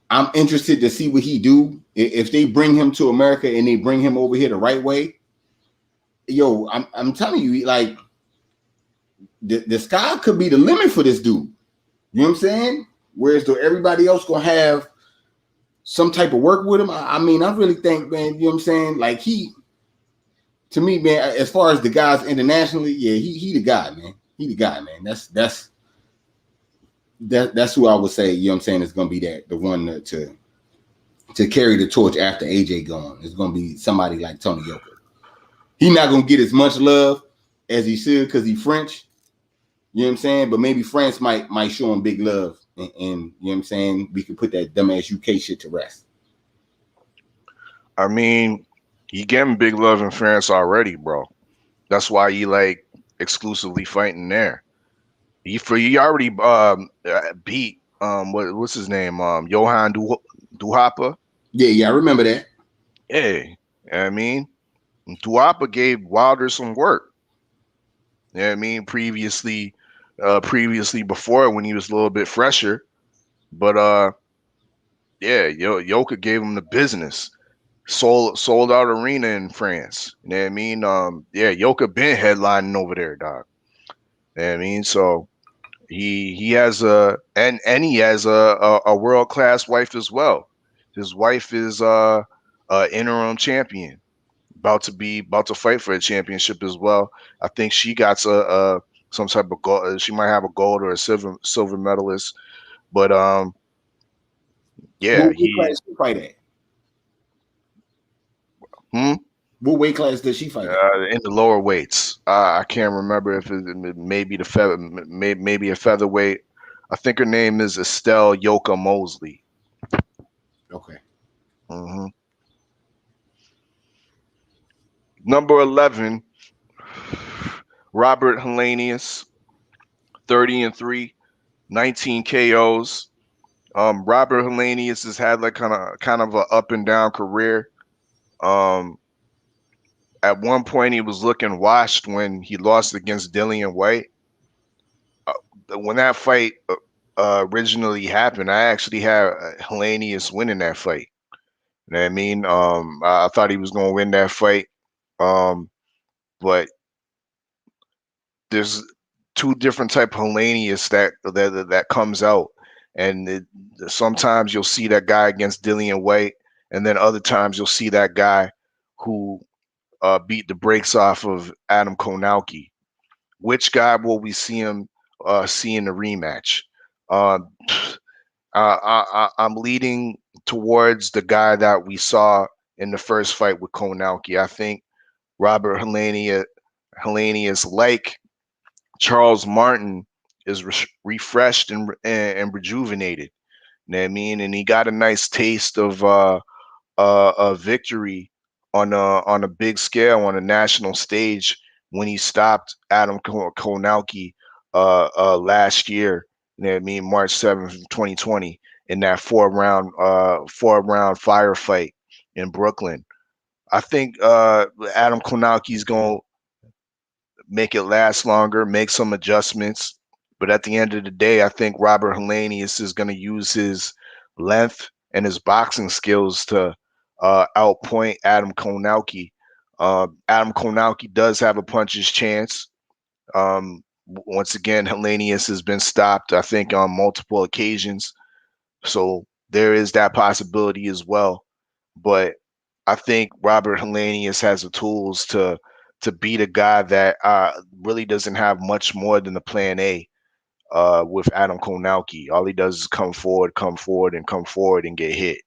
I'm interested to see what he do. If they bring him to America and they bring him over here the right way, yo, I'm telling you, like the sky could be the limit for this dude. You know what I'm saying? Whereas though everybody else gonna have some type of work with him. I mean, I really think, man, you know what I'm saying? Like to me, man, as far as the guys internationally, yeah, he the guy, man. He the guy, man. That's who I would say, you know what I'm saying, is gonna be the one to carry the torch after AJ gone. It's gonna be somebody like Tony Yoka. He's not gonna get as much love as he should because he's French. You know what I'm saying? But maybe France might show him big love, and you know what I'm saying? We could put that dumbass UK shit to rest. I mean, he getting big love in France already, bro. That's why he like exclusively fighting there. He already beat what's his name? Johan Duhapa. Yeah, I remember that. Yeah, I mean, Duhapa gave Wilder some work. You know what I mean? Previously before when he was a little bit fresher. But yeah, Yoka gave him the business. Sold out arena in France. You know what I mean? Yeah, Yoka been headlining over there, dog. You know what I mean? So he has and he has a world class wife as well. His wife is interim champion, about to fight for a championship as well. I think she got some type of gold. She might have a gold or a silver medalist. But yeah, What weight class she fight at? Hmm? What weight class does she fight at? In the lower weights. I can't remember if it maybe maybe a featherweight. I think her name is Estelle Yoka Mosley. Okay. Hmm. Number 11, Robert Helenius, 30-3, 19 KOs. Robert Helenius has had like kind of a up and down career. Um, at one point he was looking washed when he lost against Dillian White. When that fight originally happened, I actually had Helenius winning that fight. You know what I mean? I thought he was going to win that fight, but there's two different type of Helenius that comes out, and sometimes you'll see that guy against Dillian White, and then other times you'll see that guy who beat the brakes off of Adam Konauki. Which guy will we see in the rematch? Uh, I'm leading towards the guy that we saw in the first fight with Konauki. I think Robert Helenius, like Charles Martin, is refreshed and rejuvenated. You know what I mean? And he got a nice taste of a victory on a big scale on a national stage when he stopped Adam Konauki last year. You know what I mean? March 7th, 2020, in that four round firefight in Brooklyn. I think Adam Konauki's gonna make it last longer, make some adjustments. But at the end of the day, I think Robert Helenius is going to use his length and his boxing skills to outpoint Adam Konauki. Adam Konauki does have a puncher's chance. Once again, Helenius has been stopped, I think, on multiple occasions. So there is that possibility as well. But I think Robert Helenius has the tools to beat a guy that really doesn't have much more than the plan A with Adam Konauki. All he does is come forward, and get hit.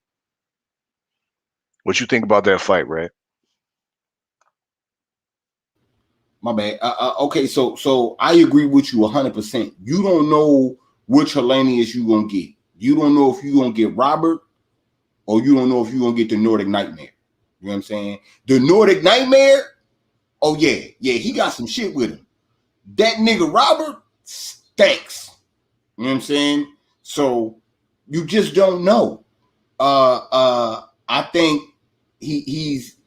What you think about that fight, Red? My bad. Okay, so I agree with you 100%. You don't know which Helenius you gonna get. You don't know if you gonna get Robert, or you don't know if you gonna get the Nordic Nightmare. You know what I'm saying? The Nordic Nightmare. Oh yeah, he got some shit with him. That nigga Robert stinks. You know what I'm saying? So you just don't know. I think he's.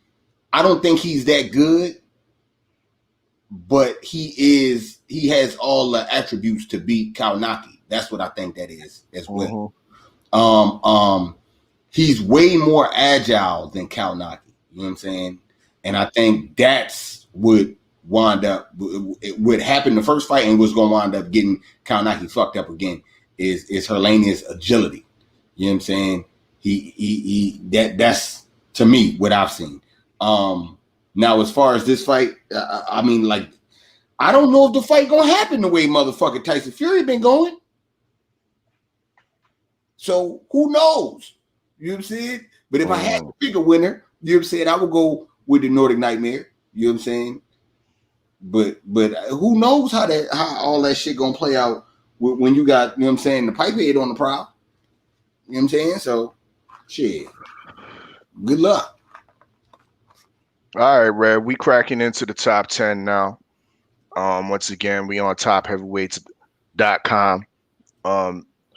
I don't think he's that good, but he has all the attributes to beat Kaunaki. That's what I think that is as well. Mm-hmm. He's way more agile than Kaunaki. You know what I'm saying? And I think that's what happened the first fight and what's going to wind up getting Kaunaki fucked up again is Helenius' agility. You know what I'm saying? That's to me what I've seen. Now, as far as this fight, I mean, like, I don't know if the fight gonna happen the way motherfucking Tyson Fury been going. So who knows? You know what I'm saying? But if I had to pick a winner, you know what I'm saying, I would go with the Nordic Nightmare. You know what I'm saying? But who knows how all that shit gonna play out when you got, you know what I'm saying, the pipe head on the prowl. You know what I'm saying? So shit. Good luck. All right, Red. We cracking into the top 10 now. Once again, we on topheavyweights.com.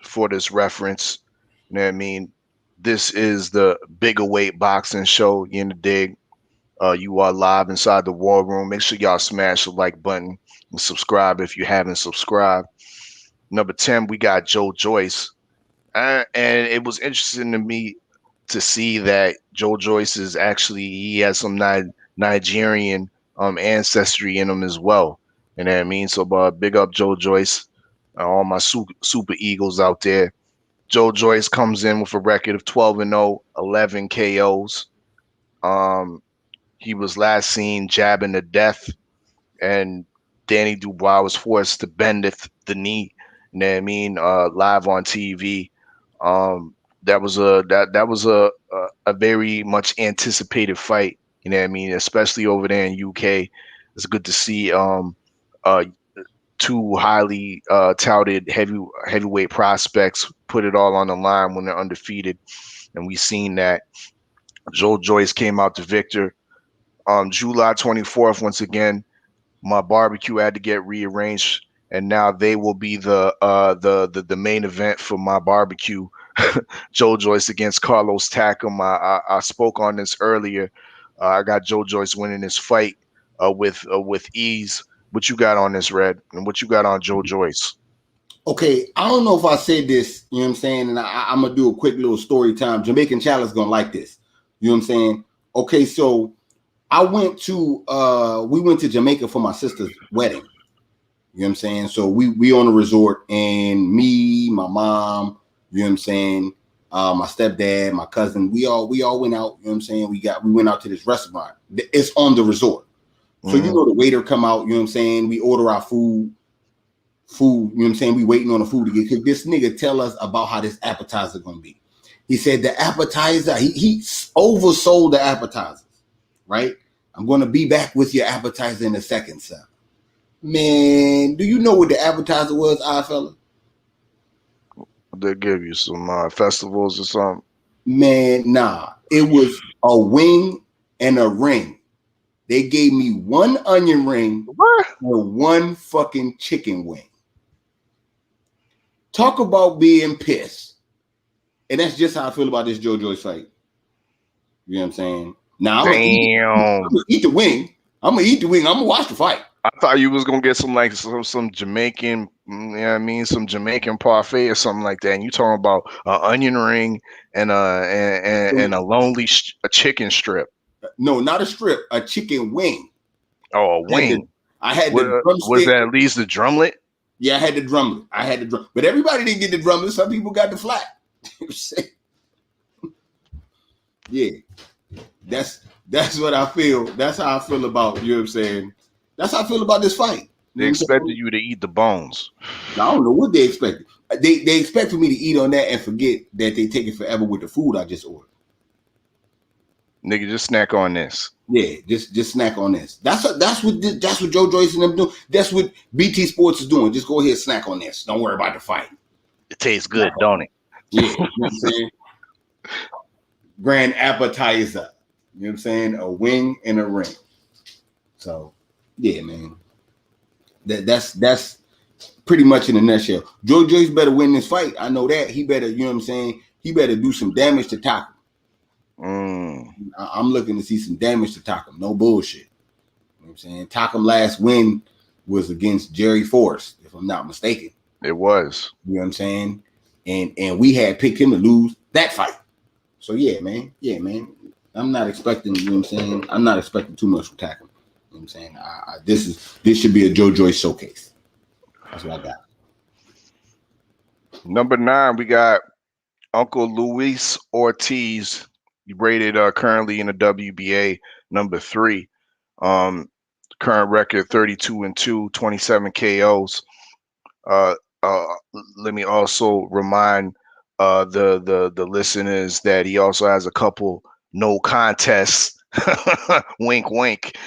for this reference. You know what I mean? This is the bigger weight boxing show. You in the dig? You are live inside the war room. Make sure y'all smash the like button and subscribe if you haven't subscribed. Number 10, we got Joe Joyce. And it was interesting to me to see that Joe Joyce is actually, he has some Nigerian ancestry in him as well. You know what I mean? So big up Joe Joyce, all my super Eagles out there. Joe Joyce comes in with a record of 12-0, 11 KOs. He was last seen jabbing to death, and Danny Dubois was forced to bend the knee. You know what I mean? Live on TV. That was a very much anticipated fight. You know what I mean? Especially over there in UK. It's good to see two highly touted heavyweight prospects put it all on the line when they're undefeated, and we seen that. Joe Joyce came out the victor. July 24th, once again, my barbecue had to get rearranged, and now they will be the main event for my barbecue. Joe Joyce against Carlos Takam. I spoke on this earlier. I got Joe Joyce winning this fight with ease. What you got on this, Red? And what you got on Joe Joyce? Okay, I don't know if I said this, you know what I'm saying? And I'm going to do a quick little story time. Jamaican Challenge going to like this. You know what I'm saying? Okay, so we went to Jamaica for my sister's wedding. You know what I'm saying? So we on a resort, and me, my mom, you know what I'm saying, my stepdad, my cousin, we all went out, you know what I'm saying? We went out to this restaurant. It's on the resort. So you know the waiter come out, you know what I'm saying? We order our food, you know what I'm saying? We waiting on the food to get cooked. This nigga tell us about how this appetizer gonna be. He said the appetizer, he oversold the appetizers, right? I'm gonna be back with your appetizer in a second, son. Man, do you know what the appetizer was, Oddfella? They give you some festivals or something? Man, nah. It was a wing and a ring. They gave me one onion ring and one fucking chicken wing. Talk about being pissed. And that's just how I feel about this Joe Joyce fight. You know what I'm saying? Now I'm gonna eat the wing. I'm gonna eat the wing. I'm gonna watch the fight. I thought you was gonna get some Jamaican, you know what I mean, some Jamaican parfait or something like that. And you talking about an onion ring and a lonely a chicken strip. No, not a strip, a chicken wing. Oh, a wing. I had the drumstick. Was that at least the drumlet? Yeah, I had the drumlet. But everybody didn't get the drumlet. Some people got the flat. Yeah, that's what I feel. That's how I feel about, you know what I'm saying? That's how I feel about this fight. They expected you to eat the bones. I don't know what they expected. They expect for me to eat on that and forget that they take it forever with the food I just ordered. Nigga, just snack on this. Yeah, just snack on this. That's what Joe Joyce and them do. That's what BT Sports is doing. Just go ahead and snack on this. Don't worry about the fight. It tastes good, don't it? Yeah, you know what I'm saying? Grand appetizer. You know what I'm saying? A wing and a ring. So, yeah, man. That's pretty much in a nutshell. Joe Joyce better win this fight. I know that. He better, you know what I'm saying? He better do some damage to Takam. I'm looking to see some damage to Takam. No bullshit. You know what I'm saying? Takam last win was against Jerry Forrest, if I'm not mistaken. It was. You know what I'm saying? And we had picked him to lose that fight. So yeah, man. Yeah, man. I'm not expecting, you know what I'm saying? I'm not expecting too much from Takam. You know what I'm saying? This should be a Joe Joyce showcase. That's what I got. Number 9, we got Uncle Luis Ortiz. He rated currently in the WBA number 3. Current record 32-2, 27 KOs. Let me also remind the listeners that he also has a couple no contests. Wink, wink.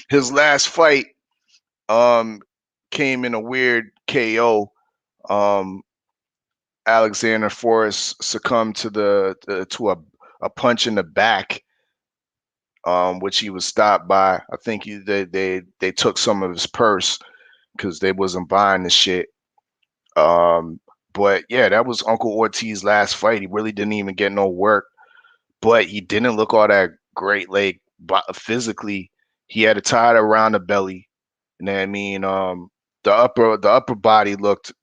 His last fight came in a weird KO. Alexander Forrest succumbed to a punch in the back, which he was stopped by. I think they took some of his purse because they wasn't buying the shit. But yeah, that was Uncle Ortiz's last fight. He really didn't even get no work, but he didn't look all that great. Like physically, he had a tie around the belly. You know what I mean? The upper body looked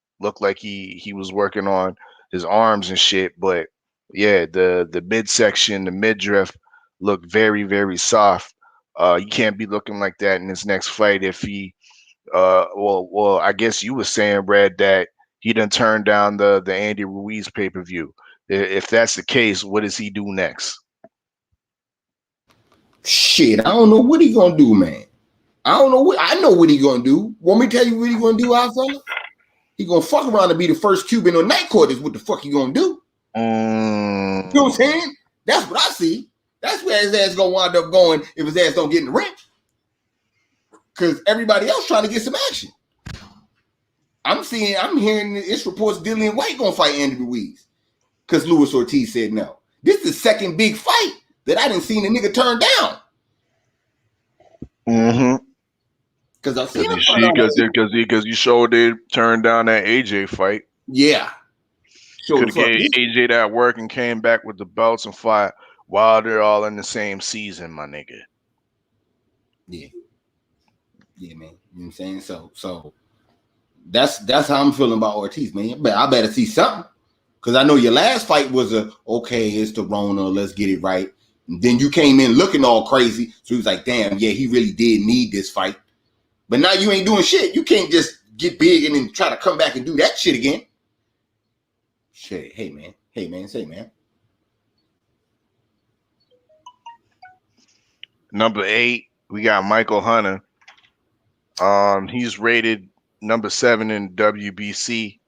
like he was working on his arms and shit. But yeah, the midsection, the midriff looked very, very soft. You can't be looking like that in his next fight if he well, I guess you were saying, Brad, that he done turned down the Andy Ruiz pay-per-view. If that's the case, what does he do next? Shit, I don't know what he gonna do, man. I don't know what I know what he gonna do. Want me to tell you what he gonna do, Oddfella? He gonna fuck around and be the first Cuban on Night Court. Is what the fuck he gonna do? You know what I'm saying? That's what I see. That's where his ass gonna wind up going if his ass don't get in the ring. Because everybody else trying to get some action. I'm hearing it's reports Dillian White gonna fight Andy Ruiz because Luis Ortiz said no. This is the second big fight that I didn't see a nigga turn down. Mm-hmm. Because I seen him because you showed they turned down that AJ fight. Yeah. Could have gave AJ that work and came back with the belts and fight while they're all in the same season, my nigga. Yeah. Yeah, man. You know what I'm saying? So that's how I'm feeling about Ortiz, man. But I better see something. Because I know your last fight was it's the Rona, let's get it right. And then you came in looking all crazy. So he was like, damn, yeah, he really did need this fight. But now you ain't doing shit. You can't just get big and then try to come back and do that shit again. Shit. Hey, man. Say, man. Number 8, we got Michael Hunter. He's rated number 7 in WBC.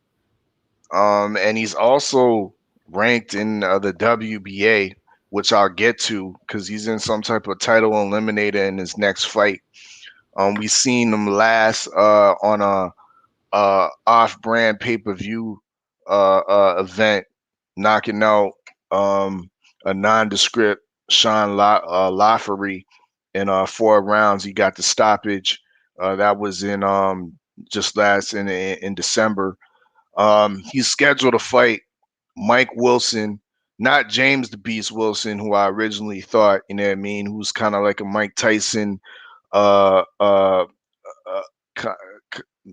And he's also ranked in the WBA, which I'll get to because he's in some type of title eliminator in his next fight. We seen him last on a off-brand pay-per-view event, knocking out a nondescript Sean Lafferty in 4 rounds. He got the stoppage. That was in just last in December. He's scheduled to fight Mike Wilson, not James the Beast Wilson, who I originally thought, you know what I mean, who's kind of like a Mike Tyson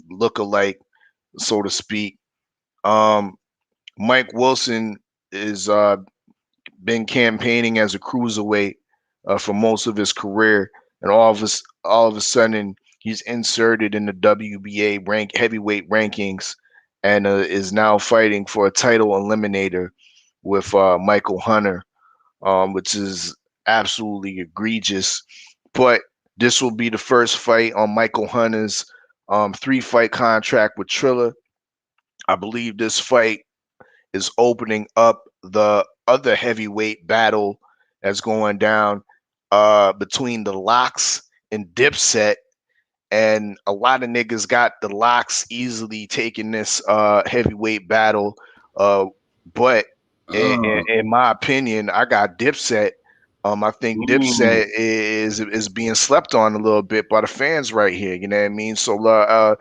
look-alike, so to speak. Mike Wilson is been campaigning as a cruiserweight for most of his career, and all of a sudden he's inserted in the WBA heavyweight rankings and is now fighting for a title eliminator with Michael Hunter, which is absolutely egregious. But this will be the first fight on Michael Hunter's 3-fight contract with Triller. I believe this fight is opening up the other heavyweight battle that's going down between the Locks and Dipset. And a lot of niggas got the Locks easily taking this heavyweight battle. But in my opinion, I got Dipset. I think Dipset is being slept on a little bit by the fans right here. You know what I mean? So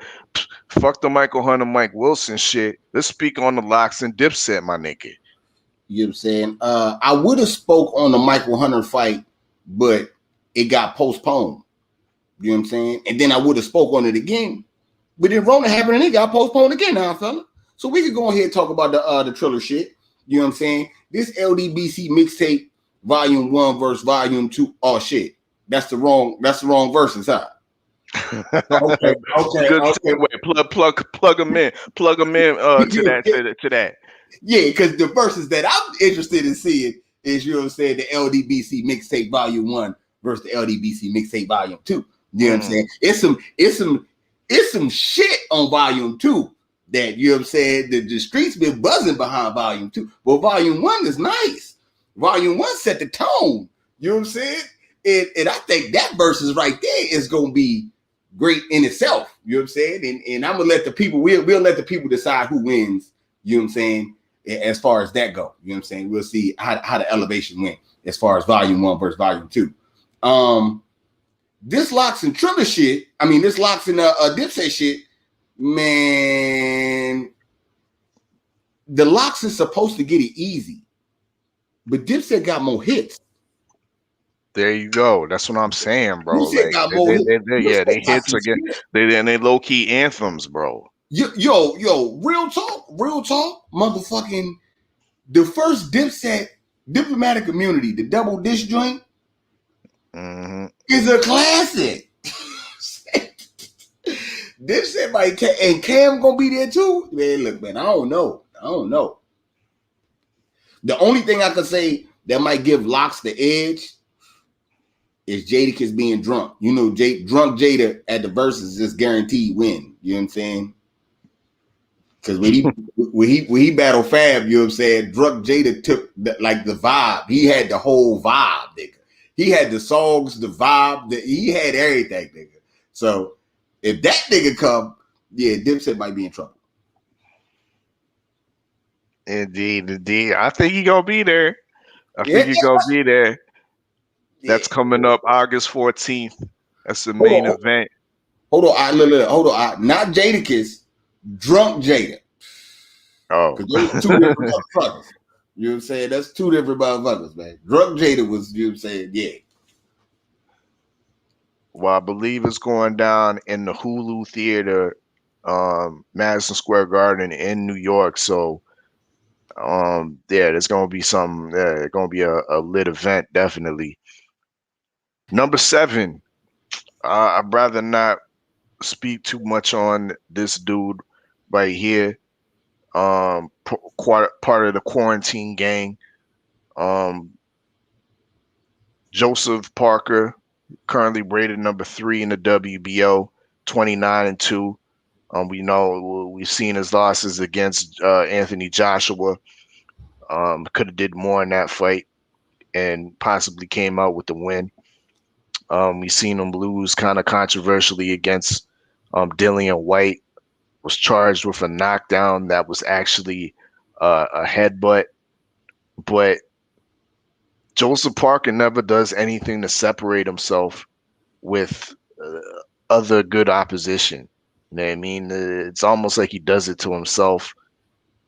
fuck the Michael Hunter, Mike Wilson shit. Let's speak on the Locks and Dipset, my nigga. You know what I'm saying? I would have spoke on the Michael Hunter fight, but it got postponed. You know what I'm saying? And then I would have spoke on it again, but then Rona happened and it got postponed again now, fella. So we could go ahead and talk about the Triller shit. You know what I'm saying? This LDBC mixtape, Volume 1 versus Volume 2. Oh shit. That's the wrong verses, huh? Okay. Wait, plug them in. Plug them in to that. Yeah, because the verses that I'm interested in seeing is, you know what I'm saying, the LDBC mixtape Volume 1 versus the LDBC mixtape Volume 2. You know what I'm saying? It's some shit on Volume 2 that, you know what I'm saying, the streets been buzzing behind Volume 2. But Volume 1 is nice. Volume 1 set the tone. You know what I'm saying? And I think that verses right there is gonna be great in itself. You know what I'm saying? And I'm gonna let the people, we'll let the people decide who wins, you know what I'm saying, as far as that go. You know what I'm saying? We'll see how the elevation went as far as Volume 1 versus Volume 2. This Locks and Triller shit, this Locks and Dipset shit, man, the Locks is supposed to get it easy, but Dipset got more hits. There you go. That's what I'm saying, bro. Dipset Like got more hits. they Dipset got hits some again. shit. They low key anthems, bro. Yo, real talk, motherfucking the first Dipset Diplomatic Immunity, the double disc joint, is a classic. Dipset might and Cam gonna be there too. Man, look, man, I don't know. The only thing I could say that might give Locks the edge is Jadakiss being drunk. You know, drunk Jada at the verses is guaranteed win. You know what I'm saying? Because when he battled Fab, you know what I'm saying, drunk Jada took the vibe. He had the whole vibe, nigga. He had the songs, the vibe, he had everything, nigga. So if that nigga come, yeah, Dipset might be in trouble. Indeed. I think he gonna be there. Yeah. Think he gonna be there. That's coming up August 14th. That's the main event. Hold on. Not Jadakiss, drunk Jada. Oh. Because those two different motherfuckers. You know what I'm saying? That's two different motherfuckers, man. Drunk Jada was, you know what I'm saying? Yeah. Well, I believe it's going down in the Hulu Theater, Madison Square Garden in New York. So, there's gonna be some. It's gonna be a lit event, definitely. Number 7. I'd rather not speak too much on this dude right here. Part of the quarantine gang. Joseph Parker, currently rated number 3 in the WBO, 29-2. We've seen his losses against Anthony Joshua. Could have did more in that fight and possibly came out with the win. We've seen him lose kind of controversially against Dillian White. Was charged with a knockdown that was actually a headbutt, but Joseph Parker never does anything to separate himself with other good opposition. You know what I mean? It's almost like he does it to himself.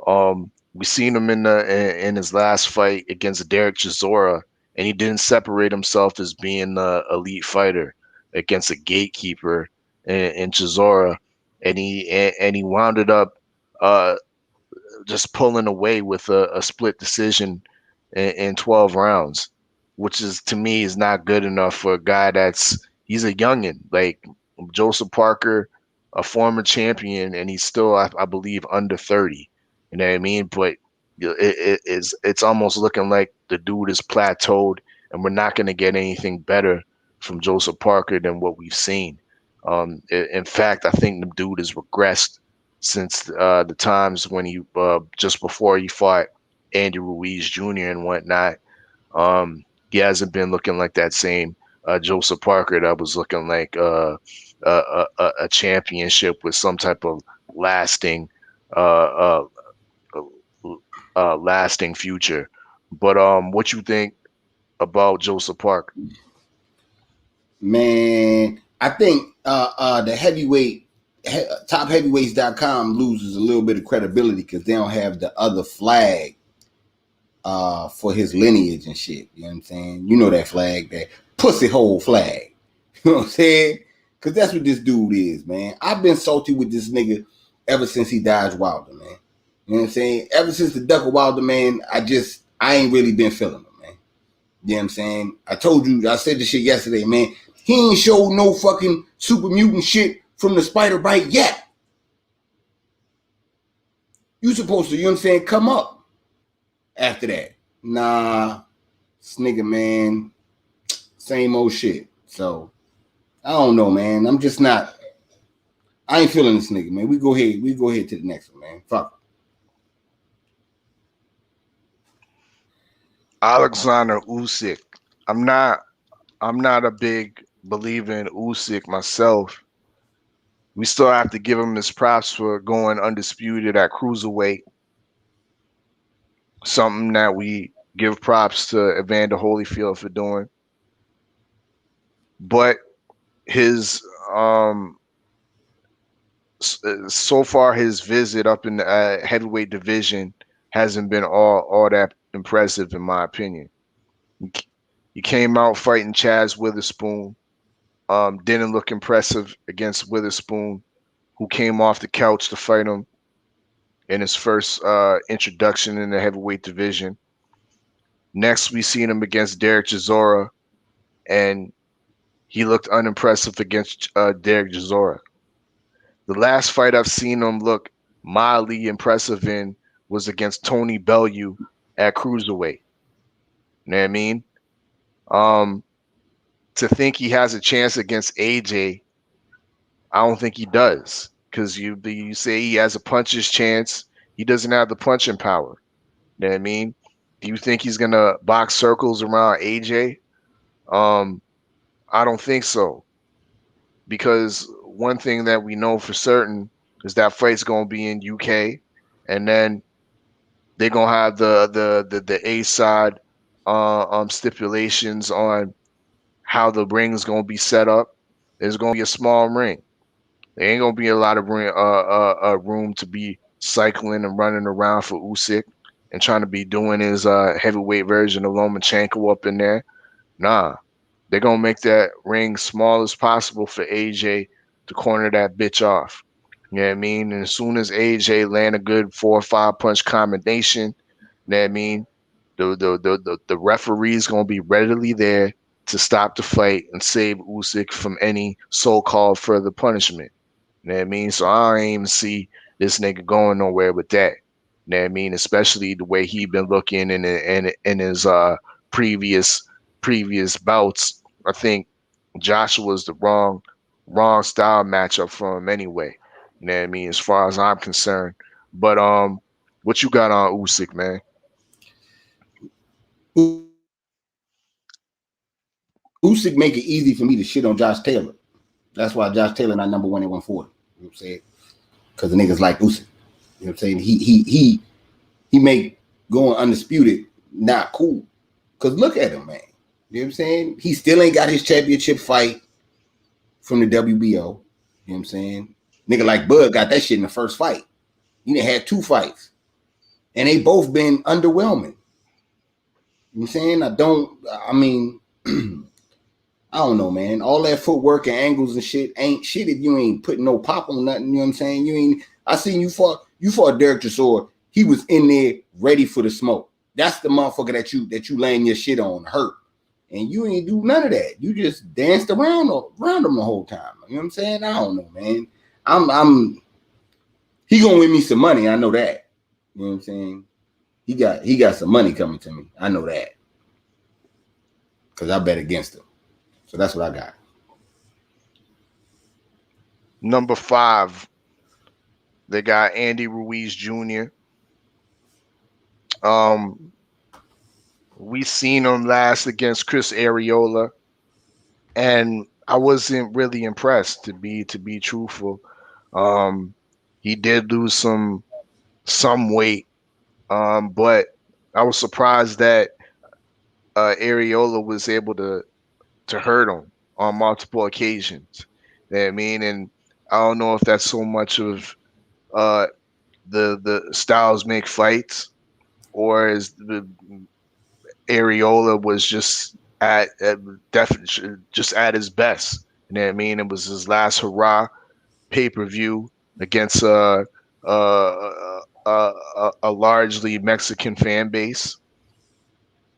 We seen him in his last fight against Derek Chisora, and he didn't separate himself as being the elite fighter against a gatekeeper in Chisora, and he wound it up just pulling away with a split decision in 12 rounds, which is, to me, is not good enough for a guy he's a youngin. Like Joseph Parker, a former champion, and he's still, I believe, under 30. You know what I mean? But it's almost looking like the dude is plateaued, and we're not going to get anything better from Joseph Parker than what we've seen. In fact, I think the dude has regressed since the times when he just before he fought Andy Ruiz Jr. and whatnot. He hasn't been looking like that same Joseph Parker that was looking like a championship with some type of lasting lasting future. But what you think about Joseph Parker? Man, I think the heavyweight topheavyweights.com loses a little bit of credibility because they don't have the other flag for his lineage and shit. You know what I'm saying? You know that flag, that pussy hole flag. You know what I'm saying? Because that's what this dude is, man. I've been salty with this nigga ever since he dodged Wilder, man. You know what I'm saying? Ever since the Duck of Wilder, man, I ain't really been feeling him, man. You know what I'm saying? I said this shit yesterday, man. He ain't showed no fucking super mutant shit from the spider bite yet. You supposed to, you know what I'm saying, come up after that. Nah, this nigga, man, same old shit. So, I don't know, man. I ain't feeling this nigga, man. We go ahead to the next one, man. Fuck. Alexander Usyk. I'm not a big believer in Usyk myself. We still have to give him his props for going undisputed at cruiserweight. Something that we give props to Evander Holyfield for doing. But his so far his visit up in the heavyweight division hasn't been all that impressive in my opinion. He came out fighting Chaz Witherspoon. Didn't look impressive against Witherspoon, who came off the couch to fight him in his first introduction in the heavyweight division. Next, we seen him against Derek Chisora, and he looked unimpressive against Derek Chisora. The last fight I've seen him look mildly impressive in was against Tony Bellew at cruiserweight. You know what I mean? To think he has a chance against AJ, I don't think he does. Because you say he has a puncher's chance, he doesn't have the punching power. You know what I mean? Do you think he's gonna box circles around AJ? I don't think so. Because one thing that we know for certain is that fight's gonna be in UK, and then they're gonna have the A side stipulations on how the ring's gonna be set up. There's gonna be a small ring. There ain't gonna be a lot of room to be cycling and running around for Usyk and trying to be doing his heavyweight version of Lomachenko up in there. Nah, they're gonna make that ring small as possible for AJ to corner that bitch off. You know what I mean? And as soon as AJ land a good 4 or 5 punch combination, you know what I mean? The referee's gonna be readily there to stop the fight and save Usyk from any so-called further punishment. You know what I mean? So I don't even see this nigga going nowhere with that. You know what I mean? Especially the way he been looking in his previous bouts. I think Joshua's the wrong style matchup for him anyway. You know what I mean? As far as I'm concerned. But what you got on Usyk, man? Usyk make it easy for me to shit on Josh Taylor. That's why Josh Taylor not number 1 at 140. You know what I'm saying? Because the niggas like Usyk. You know what I'm saying? He make going undisputed not cool. Because look at him, man. You know what I'm saying? He still ain't got his championship fight from the WBO. You know what I'm saying? Nigga like Bud got that shit in the first fight. He done had 2 fights. And they both been underwhelming. You know what I'm saying? I don't know, man. All that footwork and angles and shit ain't shit if you ain't putting no pop on nothing. You know what I'm saying? I seen you fought Derek Chisora. He was in there ready for the smoke. That's the motherfucker that you laying your shit on hurt. And you ain't do none of that. You just danced around him the whole time. You know what I'm saying? I don't know, man. He gonna win me some money. I know that. You know what I'm saying? He got some money coming to me. I know that. Because I bet against him. So that's what I got. Number 5, they got Andy Ruiz Jr. We seen him last against Chris Arreola, and I wasn't really impressed to be truthful. He did lose some weight, but I was surprised that Arreola was able to hurt him on multiple occasions. You know what I mean? And I don't know if that's so much of the styles make fights, or is the Arreola was just at his best. You know what I mean? It was his last hurrah pay-per-view against a largely Mexican fan base.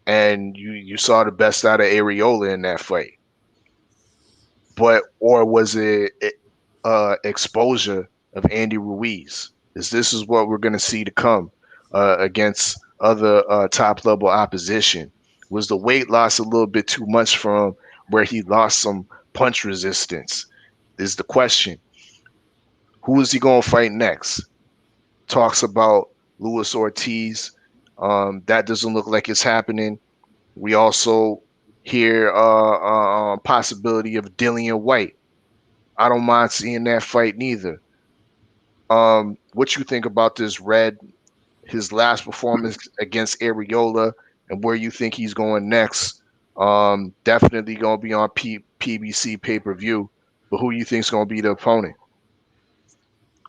And you saw the best out of Arreola in that fight. Or was it exposure of Andy Ruiz? This is what we're going to see to come against other top level opposition? Was the weight loss a little bit too much for him, where he lost some punch resistance? Is the question. Who is he going to fight next? Talks about Luis Ortiz. That doesn't look like it's happening. We also hear possibility of Dillian White. I don't mind seeing that fight neither. What you think about this, Red? His last performance against Arreola, and where you think he's going next? Definitely going to be on PBC pay-per-view. But who you think is going to be the opponent?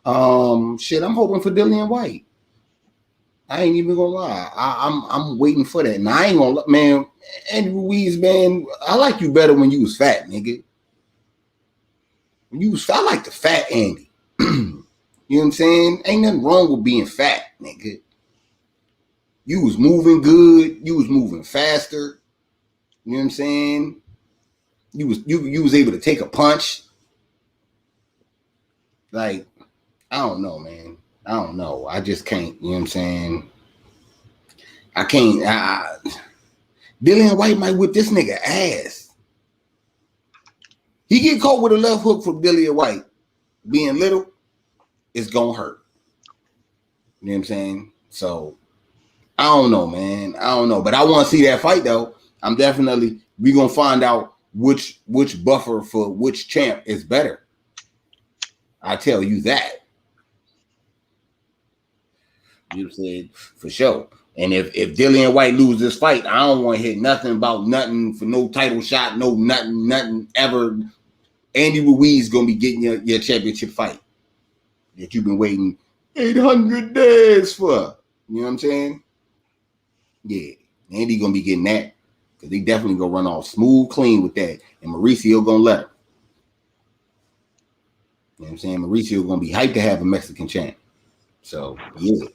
I'm hoping for Dillian White. I ain't even gonna lie. I'm waiting for that. And I ain't gonna, man. Andy Ruiz, man, I like you better when you was fat, nigga. When you was, I like the fat Andy. You know what I'm saying? Ain't nothing wrong with being fat, nigga. You was moving good. You was moving faster. You know what I'm saying? You was able to take a punch. Like, I don't know, man. I don't know. I just can't. You know what I'm saying? I can't. Dillian White might whip this nigga ass. He get caught with a left hook from Dillian White. Being little, it's gonna hurt. You know what I'm saying? So I don't know, man. I don't know, but I want to see that fight though. We gonna find out which buffer for which champ is better. I tell you that. You know what I'm saying? For sure. And if Dillian White loses this fight, I don't want to hear nothing about nothing for no title shot, no nothing ever. Andy Ruiz gonna be getting your championship fight that you've been waiting 800 days for. You know what I'm saying? Yeah, Andy gonna be getting that because they definitely gonna run off smooth, clean with that, and Mauricio gonna let him. You know what I'm saying? Mauricio gonna be hyped to have a Mexican champ. So yeah,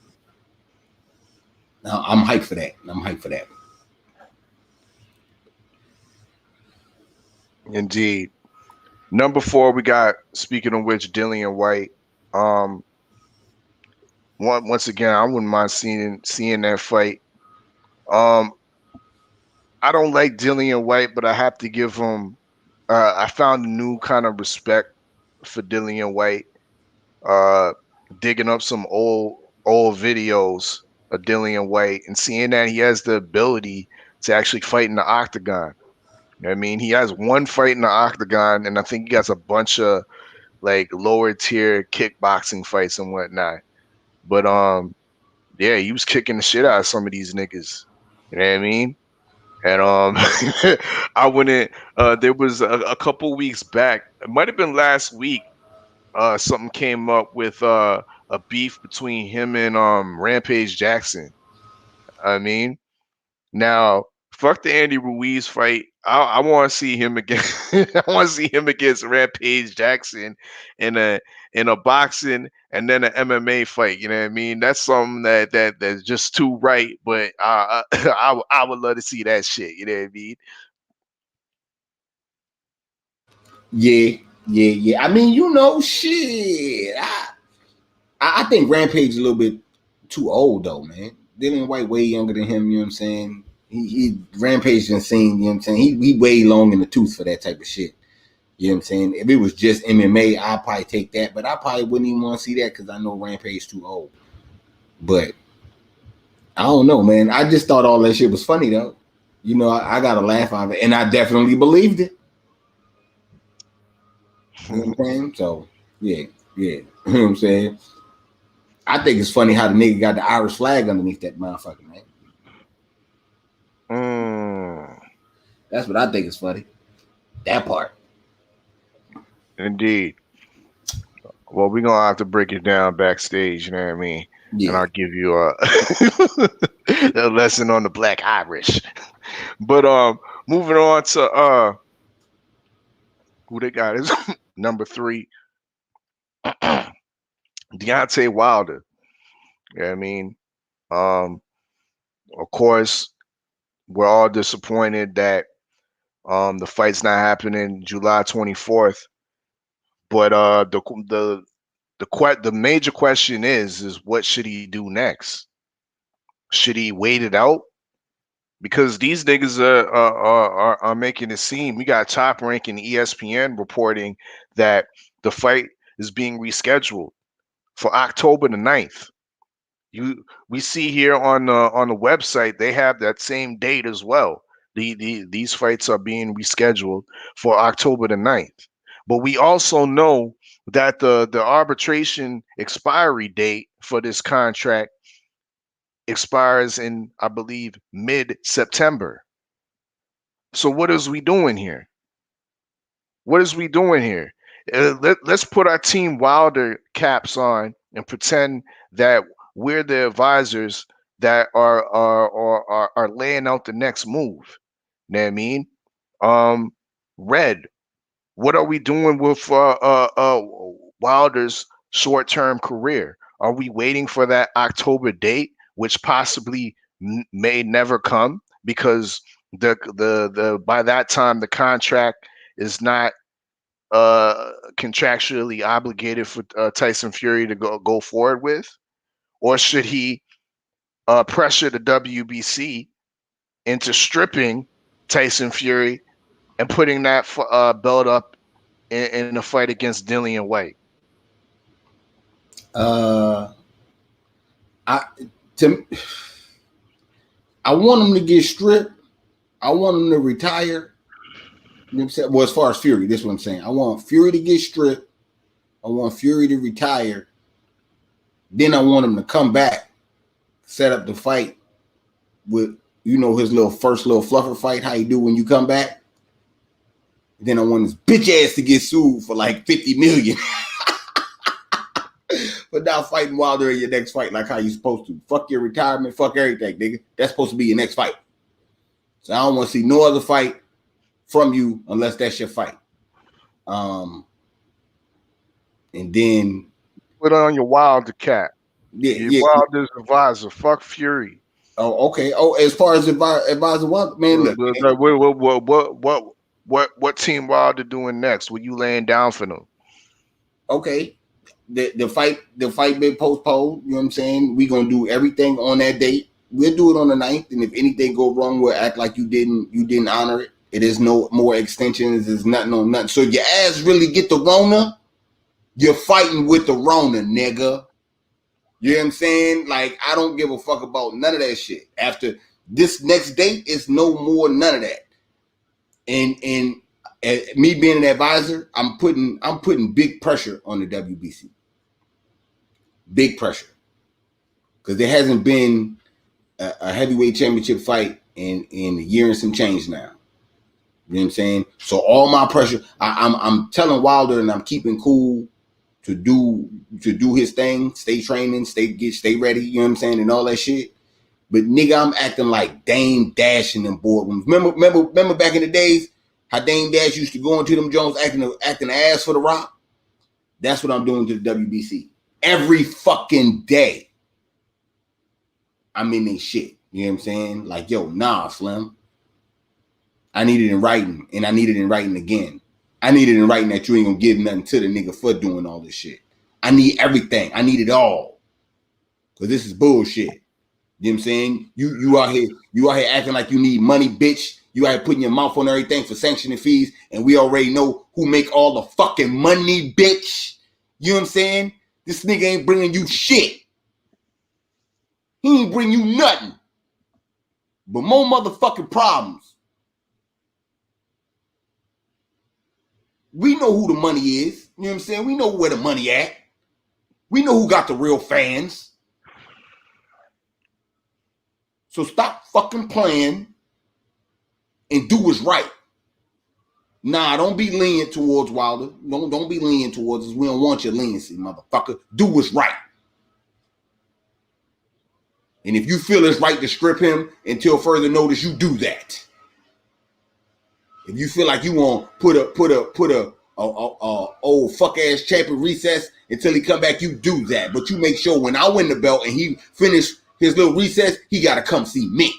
now I'm hyped for that. Indeed. Number 4, we got, speaking of which, Dillian White. Once again, I wouldn't mind seeing that fight. I don't like Dillian White, but I have to give him. I found a new kind of respect for Dillian White. Digging up some old videos of Dillian White and seeing that he has the ability to actually fight in the octagon. You know what I mean, he has one fight in the octagon, and I think he has a bunch of like lower tier kickboxing fights and whatnot. But yeah, he was kicking the shit out of some of these niggas. You know what I mean? And I wouldn't. There was a couple weeks back. It might have been last week. Something came up with a beef between him and Rampage Jackson. I mean, now fuck the Andy Ruiz fight. I want to see him again. I want to see him against Rampage Jackson in a boxing and then an MMA fight. You know what I mean? That's something that's just too right. But I would love to see that shit. You know what I mean? Yeah. I mean, you know, shit. I think Rampage is a little bit too old though, man. Dillian White way younger than him. You know what I'm saying? He Rampage insane. You know what I'm saying? He way long in the tooth for that type of shit. You know what I'm saying? If it was just MMA, I'd probably take that, but I probably wouldn't even want to see that because I know Rampage too old. But I don't know, man. I just thought all that shit was funny though. You know, I got a laugh out of it, and I definitely believed it. You know what I'm saying? So yeah. You know what I'm saying? I think it's funny how the nigga got the Irish flag underneath that motherfucker, man. That's what I think is funny. That part. Indeed. Well, we're gonna have to break it down backstage, you know what I mean? Yeah. And I'll give you a lesson on the Black Irish. But moving on to who they got is number 3. Deontay Wilder. You know what I mean? Of course, we're all disappointed that the fight's not happening July 24th. But the major question is what should he do next? Should he wait it out? Because these niggas are making it seem. We got Top Rank and ESPN reporting that the fight is being rescheduled for October the 9th. We see here on the website they have that same date as well. These fights are being rescheduled for October the 9th. But we also know that the arbitration expiry date for this contract expires in, I believe, mid-September. So what is we doing here? Let's put our Team Wilder caps on and pretend that we're the advisors that are laying out the next move. You know what I mean? Red, what are we doing with Wilder's short-term career? Are we waiting for that October date, which possibly may never come because the by that time the contract is not contractually obligated for Tyson Fury to go forward with, or should he pressure the WBC into stripping Tyson Fury and putting that belt up in a fight against Dillian White? I to I want him to get stripped. I want him to retire. You know what I'm saying? Well, as far as Fury, this is what I'm saying. I want Fury to get stripped. I want Fury to retire. Then I want him to come back, set up the fight with, his first little fluffer fight, how you do when you come back. Then I want his bitch ass to get sued for like $50 million. But now fighting Wilder in your next fight, like how you supposed to. Fuck your retirement, fuck everything, nigga. That's supposed to be your next fight. So I don't want to see no other fight from you unless that's your fight. And then put on your Wilder cap. Yeah. Wilder's advisor. Fuck Fury. Oh, okay. Oh, as far as advisor, what man? Look, what Team Wilder doing next? What you laying down for them? Okay. The fight been postponed. You know what I'm saying? We're gonna do everything on that date. We'll do it on the 9th, and if anything go wrong, we'll act like you didn't honor it. It is no more extensions. There's nothing on nothing. So your ass really get the Rona, you're fighting with the Rona, nigga. You know what I'm saying? Like, I don't give a fuck about none of that shit. After this next date, it's no more none of that. And me being an advisor, I'm putting big pressure on the WBC. Big pressure. Because there hasn't been a heavyweight championship fight in a year and some change now. You know what I'm saying? So all my pressure, I'm telling Wilder, and I'm keeping cool to do his thing, stay training, stay ready, you know what I'm saying, and all that shit. But nigga, I'm acting like Dame Dash in them boardrooms. Remember back in the days how Dame Dash used to go into them Jones acting ass for the Rock? That's what I'm doing to the WBC. Every fucking day, I'm in this shit. You know what I'm saying? Like, yo, nah, Slim. I need it in writing, and I need it in writing again. I need it in writing that you ain't gonna give nothing to the nigga for doing all this shit. I need everything. I need it all. Because this is bullshit. You know what I'm saying? You out here acting like you need money, bitch. You out here putting your mouth on everything for sanctioning fees, and we already know who make all the fucking money, bitch. You know what I'm saying? This nigga ain't bringing you shit. He ain't bring you nothing. But more motherfucking problems. We know who the money is. You know what I'm saying? We know where the money at. We know who got the real fans. So stop fucking playing and do what's right. Nah, don't be lenient towards Wilder. Don't be lenient towards us. We don't want your leniency, motherfucker. Do what's right. And if you feel it's right to strip him until further notice, you do that. If you feel like you want put a old fuck ass champion recess until he come back, you do that. But you make sure when I win the belt and he finish his little recess, he gotta come see me.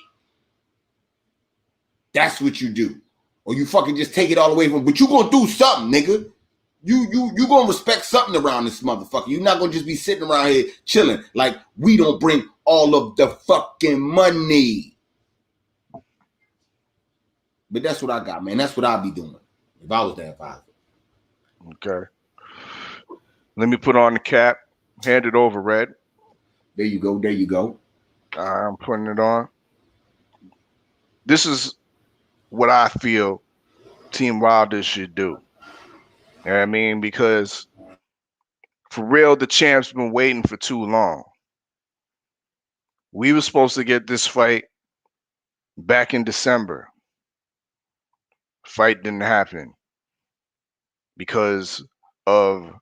That's what you do. Or you fucking just take it all away from. But you gonna do something, nigga. You gonna respect something around this motherfucker. You're not gonna just be sitting around here chilling like we don't bring all of the fucking money. But that's what I got, man. That's what I'd be doing if I was the advisor. Okay. Let me put on the cap. Hand it over, Red. There you go. There you go. I'm putting it on. This is what I feel Team Wilder should do. You know what I mean? Because for real, the champ's been waiting for too long. We were supposed to get this fight back in December. Fight didn't happen because of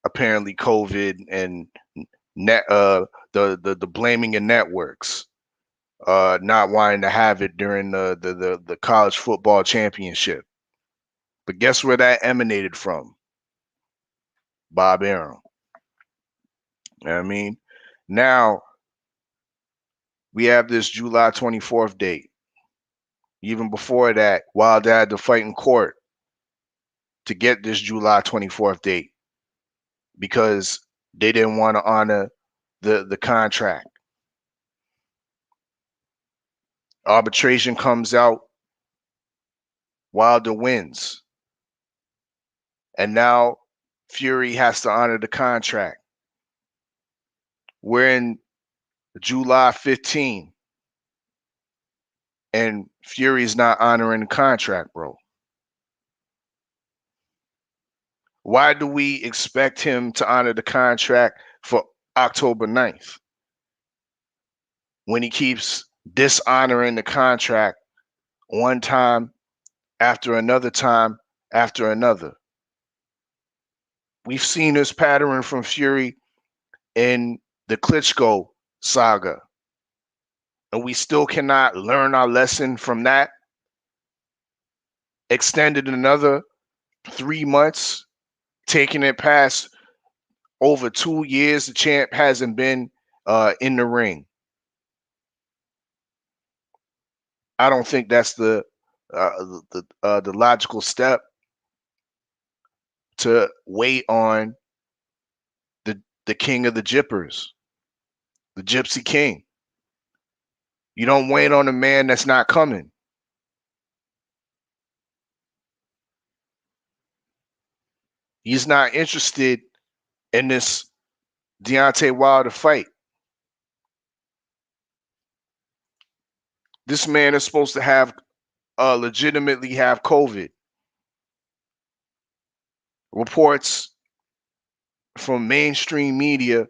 apparently COVID and the blaming of networks, not wanting to have it during the college football championship. But guess where that emanated from? Bob Arum. You know what I mean? Now we have this July 24th date. Even before that, Wilder had to fight in court to get this July 24th date because they didn't want to honor the contract. Arbitration comes out, Wilder wins. And now Fury has to honor the contract. We're in July 15, and Fury's not honoring the contract, bro. Why do we expect him to honor the contract for October 9th when he keeps dishonoring the contract one time after another time after another? We've seen this pattern from Fury in the Klitschko saga, and we still cannot learn our lesson from that. Extended another 3 months, taking it past over 2 years, the champ hasn't been in the ring. I don't think that's the logical step to wait on the king of the Gyppers, the Gypsy King. You don't wait on a man that's not coming. He's not interested in this Deontay Wilder fight. This man is supposed to have legitimately have COVID. Reports from mainstream media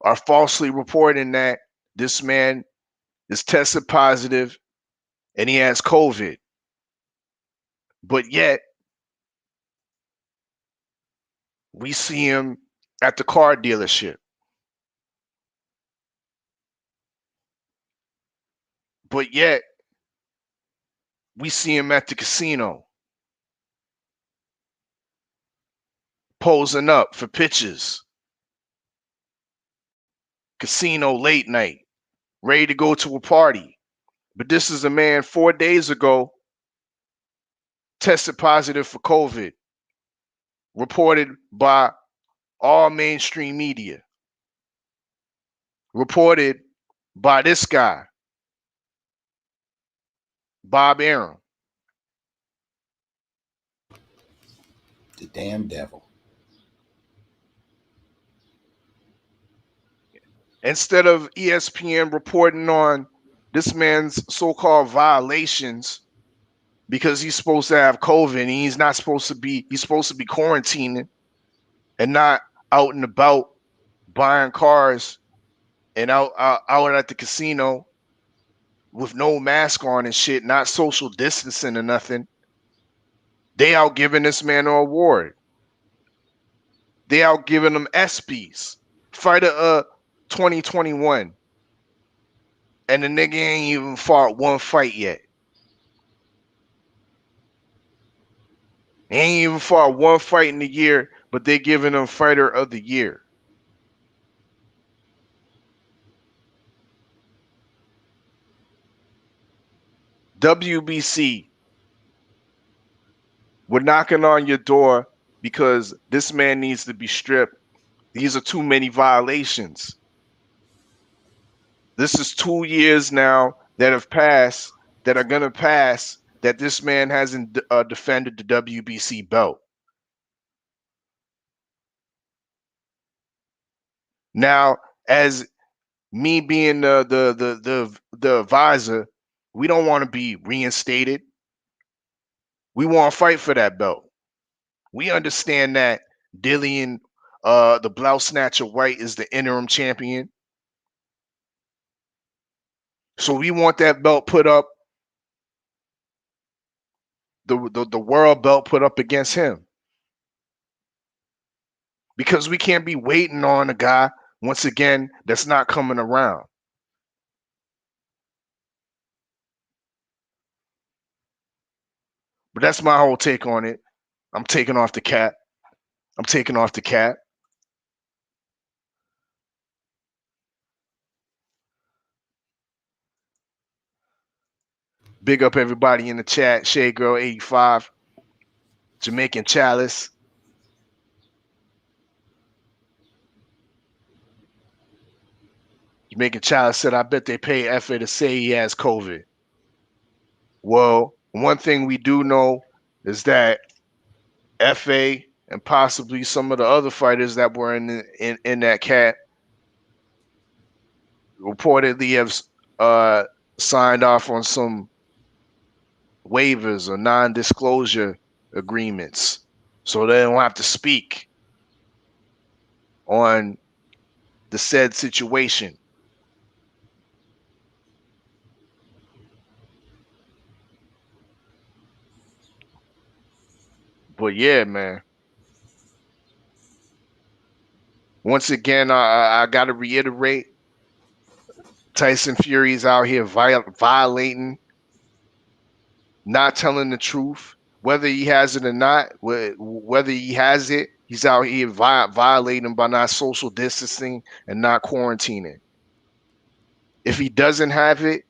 are falsely reporting that this man is tested positive and he has COVID. But yet, we see him at the car dealership. But yet, we see him at the casino, posing up for pictures. Casino late night, ready to go to a party. But this is a man 4 days ago tested positive for COVID, reported by all mainstream media, reported by this guy, Bob Arum. The damn devil. Instead of ESPN reporting on this man's so-called violations because he's supposed to have COVID and he's supposed to be quarantining and not out and about buying cars and out at the casino with no mask on and shit, not social distancing or nothing. They out giving this man an award. They out giving him ESPYs, Fighter 2021. And the nigga ain't even fought one fight yet. He ain't even fought one fight in the year, but they giving him Fighter of the Year. WBC, we're knocking on your door because this man needs to be stripped. These are too many violations. This is 2 years now that have passed, that are going to pass, that this man hasn't defended the WBC belt. Now, as me being the advisor, we don't want to be reinstated. We want to fight for that belt. We understand that Dillian, the blouse snatcher White, is the interim champion. So we want that belt put up, the world belt put up against him. because we can't be waiting on a guy once again that's not coming around. But that's my whole take on it. I'm taking off the cap. I'm taking off the cap. Big up everybody in the chat. Shade Girl 85, Jamaican Chalice. Jamaican Chalice said, I bet they pay FA to say he has COVID. Well, one thing we do know is that FA and possibly some of the other fighters that were in that cat reportedly have signed off on some waivers or non-disclosure agreements, so they don't have to speak on the said situation. But yeah, man. Once again, I got to reiterate, Tyson Fury's out here violating, not telling the truth, whether he has it or not, whether he has it, he's out here violating by not social distancing and not quarantining. If he doesn't have it,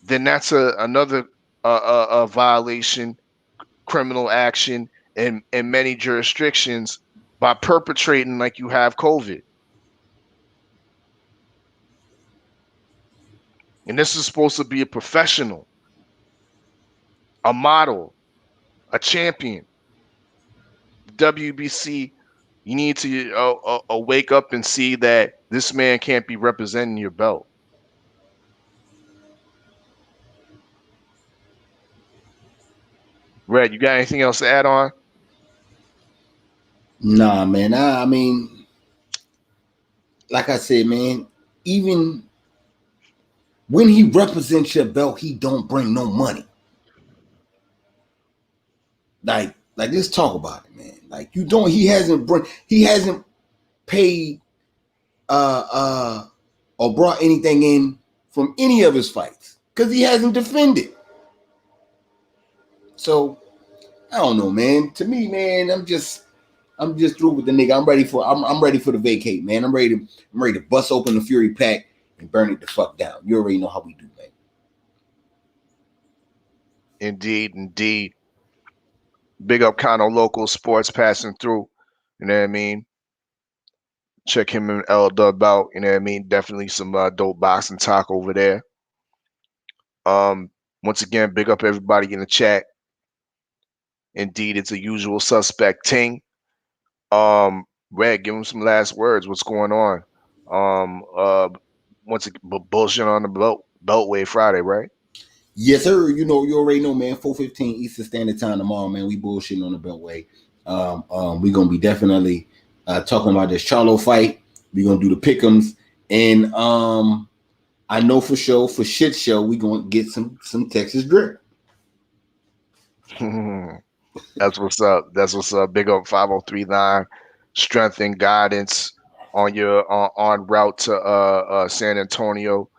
then that's another violation, criminal action in many jurisdictions by perpetrating like you have COVID. And this is supposed to be a professional, a model, a champion. WBC, you need to wake up and see that this man can't be representing your belt. Red, you got anything else to add on? Nah, man. I mean, like I said, man, even when he represents your belt, he don't bring no money. Like let's talk about it, man. Like he hasn't paid or brought anything in from any of his fights because he hasn't defended. So I don't know, man. To me, man, I'm just through with the nigga. I'm ready for the vacate, man. I'm ready to bust open the Fury pack and burn it the fuck down. You already know how we do, man. Indeed. Big up Kano Local Sports passing through. You know what I mean? Check him and L Dub out. You know what I mean? Definitely some dope boxing talk over there. Once again, big up everybody in the chat. Indeed, it's a usual suspect ting. Red, give him some last words. What's going on? Once again, bullshit on the Beltway Friday, right? Yes, sir. You already know, man. 4:15 Eastern Standard Time tomorrow, man. We bullshitting on the Beltway. We're gonna be definitely talking about this Charlo fight. We're gonna do the pick'ems, and I know for sure, for shit show, we're gonna get some Texas drip. That's what's up. Big up 5039. Strength and guidance on your on route to San Antonio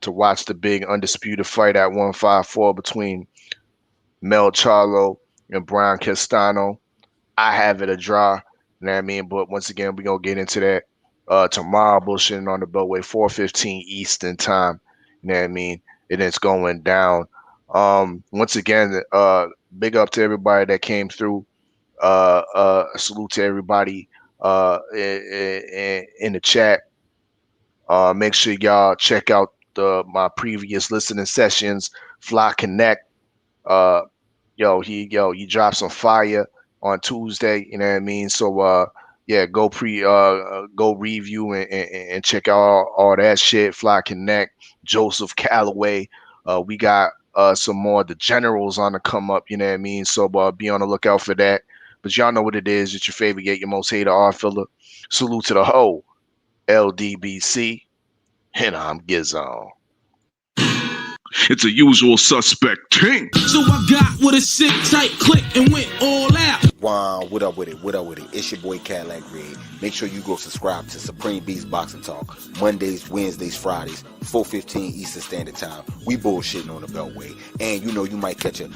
to watch the big undisputed fight at 154 between Mel Charlo and Brian Castano. I have it a draw, you know what I mean? But once again, we're going to get into that tomorrow, bullshitting on the Beltway, 4:15 Eastern time, you know what I mean? And it's going down. Once again, big up to everybody that came through. Salute to everybody in the chat. Make sure y'all check out my previous listening sessions. Fly Connect, he dropped some fire on Tuesday. You know what I mean? So yeah, go review and check out all that shit. Fly Connect, Joseph Calloway. We got some more of the generals on the come up. You know what I mean? So be on the lookout for that. But y'all know what it is. It's your favorite, yet your most hated Oddfella. Salute to the whole LDBC. And I'm Gizzo. It's a usual suspect ting. So I got with a sick tight click and went all out. Wagwan, what up with it? What up with it? It's your boy Cadillac Red. Make sure you go subscribe to Supreme Beats Boxing Talk. Mondays, Wednesdays, Fridays, 4:15 Eastern Standard Time. We bullshitting on the Beltway. And you know you might catch a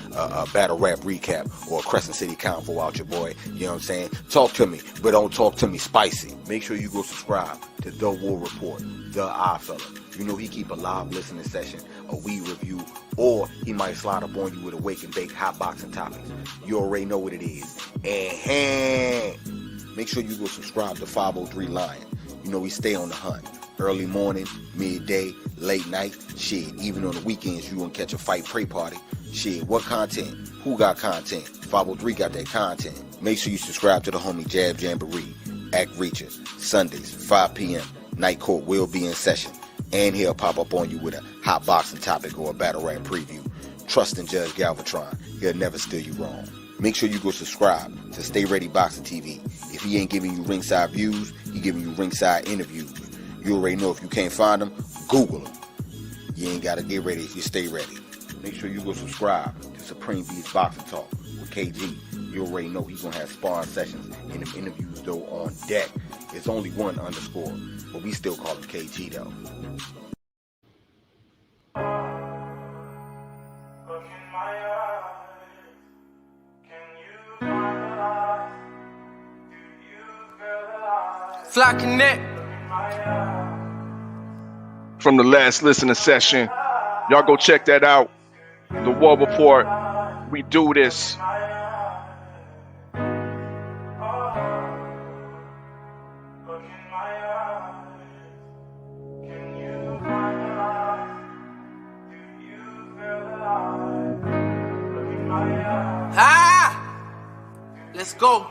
battle rap recap or a Crescent City convo out your boy. You know what I'm saying? Talk to me, but don't talk to me spicy. Make sure you go subscribe to The War Report, The Oddfella. You know he keep a live listening session, a weed review, or he might slide up on you with a wake and bake hot boxing topics. You already know what it is. And make sure you go subscribe to 503 Lion. You know we stay on the hunt. Early morning, midday, late night, shit. Even on the weekends, you gonna catch a fight pray party. Shit, what content? Who got content? 503 got that content. Make sure you subscribe to the homie Jab Jamboree, Act Reacher, Sundays, 5 p.m. Night Court will be in session. And he'll pop up on you with a hot boxing topic or a battle rap preview. Trust in Judge Galvatron. He'll never steer you wrong. Make sure you go subscribe to Stay Ready Boxing TV. If he ain't giving you ringside views, he giving you ringside interviews. You already know if you can't find them, Google them. You ain't got to get ready if you stay ready. Make sure you go subscribe to Supreme Beats Boxing Talk with KG. You already know he's going to have sparring sessions and them interviews though on deck. It's only one underscore, but we still call him KG though. Fly Connect. From the last listening session, y'all go check that out. The War Report. We do this. Let's go.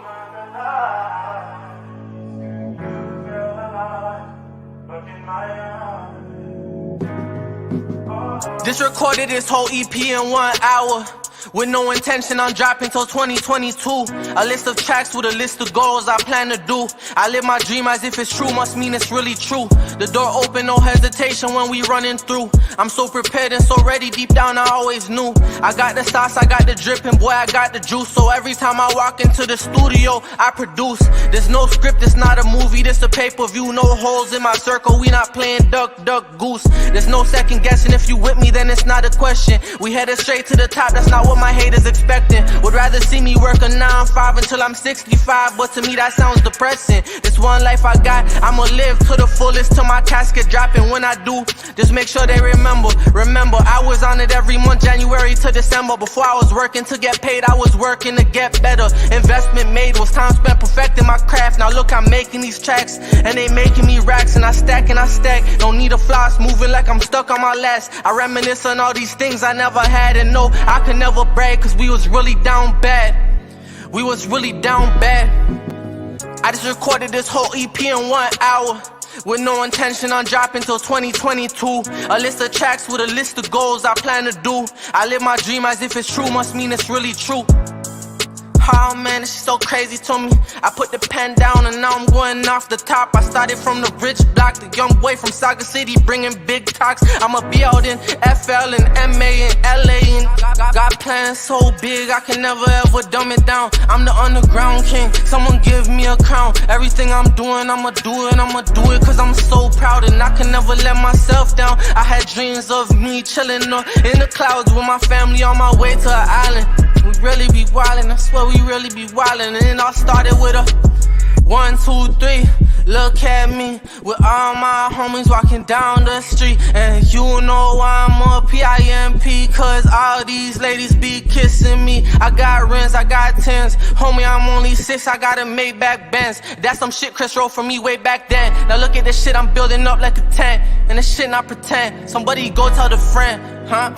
Just recorded this whole EP in 1 hour. With no intention on dropping till 2022. A list of tracks with a list of goals I plan to do. I live my dream as if it's true, must mean it's really true. The door open, no hesitation when we running through. I'm so prepared and so ready, deep down I always knew. I got the sauce, I got the drip, and boy I got the juice. So every time I walk into the studio, I produce. There's no script, it's not a movie, this a pay-per-view. No holes in my circle, we not playing duck, duck, goose. There's no second guessing, if you with me then it's not a question. We headed straight to the top, that's not what my haters expecting. Would rather see me work a 9-5 until I'm 65, but to me that sounds depressing. This one life I got, I'ma live to the fullest till my casket dropping. When I do, just make sure they remember. I was on it every month, January to December. Before I was working to get paid, I was working to get better. Investment made was time spent perfecting my craft. Now look, I'm making these tracks and they making me racks, and I stack and I stack. Don't need a floss, moving like I'm stuck on my last. I reminisce on all these things I never had, and no, I could never brag, cause we was really down bad. We was really down bad. I just recorded this whole EP in 1 hour. With no intention on dropping till 2022. A list of tracks with a list of goals I plan to do. I live my dream as if it's true, must mean it's really true. Oh man, this is so crazy to me. I put the pen down and now I'm going off the top. I started from the rich block, the young boy from Saga City, bringing big talks. I'ma be out in FL and MA and LA, and got plans so big I can never ever dumb it down. I'm the underground king, someone give me a crown. Everything I'm doing, I'ma do it cause I'm so proud, and I can never let myself down. I had dreams of me chilling in the clouds with my family on my way to an island. We really be wildin', I swear we really be wildin'. And then I started with a 1, 2, 3. Look at me with all my homies walking down the street. And you know why I'm a PIMP, cause all these ladies be kissing me. I got rims, I got 10s. Homie, I'm only 6, I got a Maybach Benz. That's some shit Chris wrote for me way back then. Now look at this shit I'm building up like a tent. And this shit not pretend. Somebody go tell the friend, huh?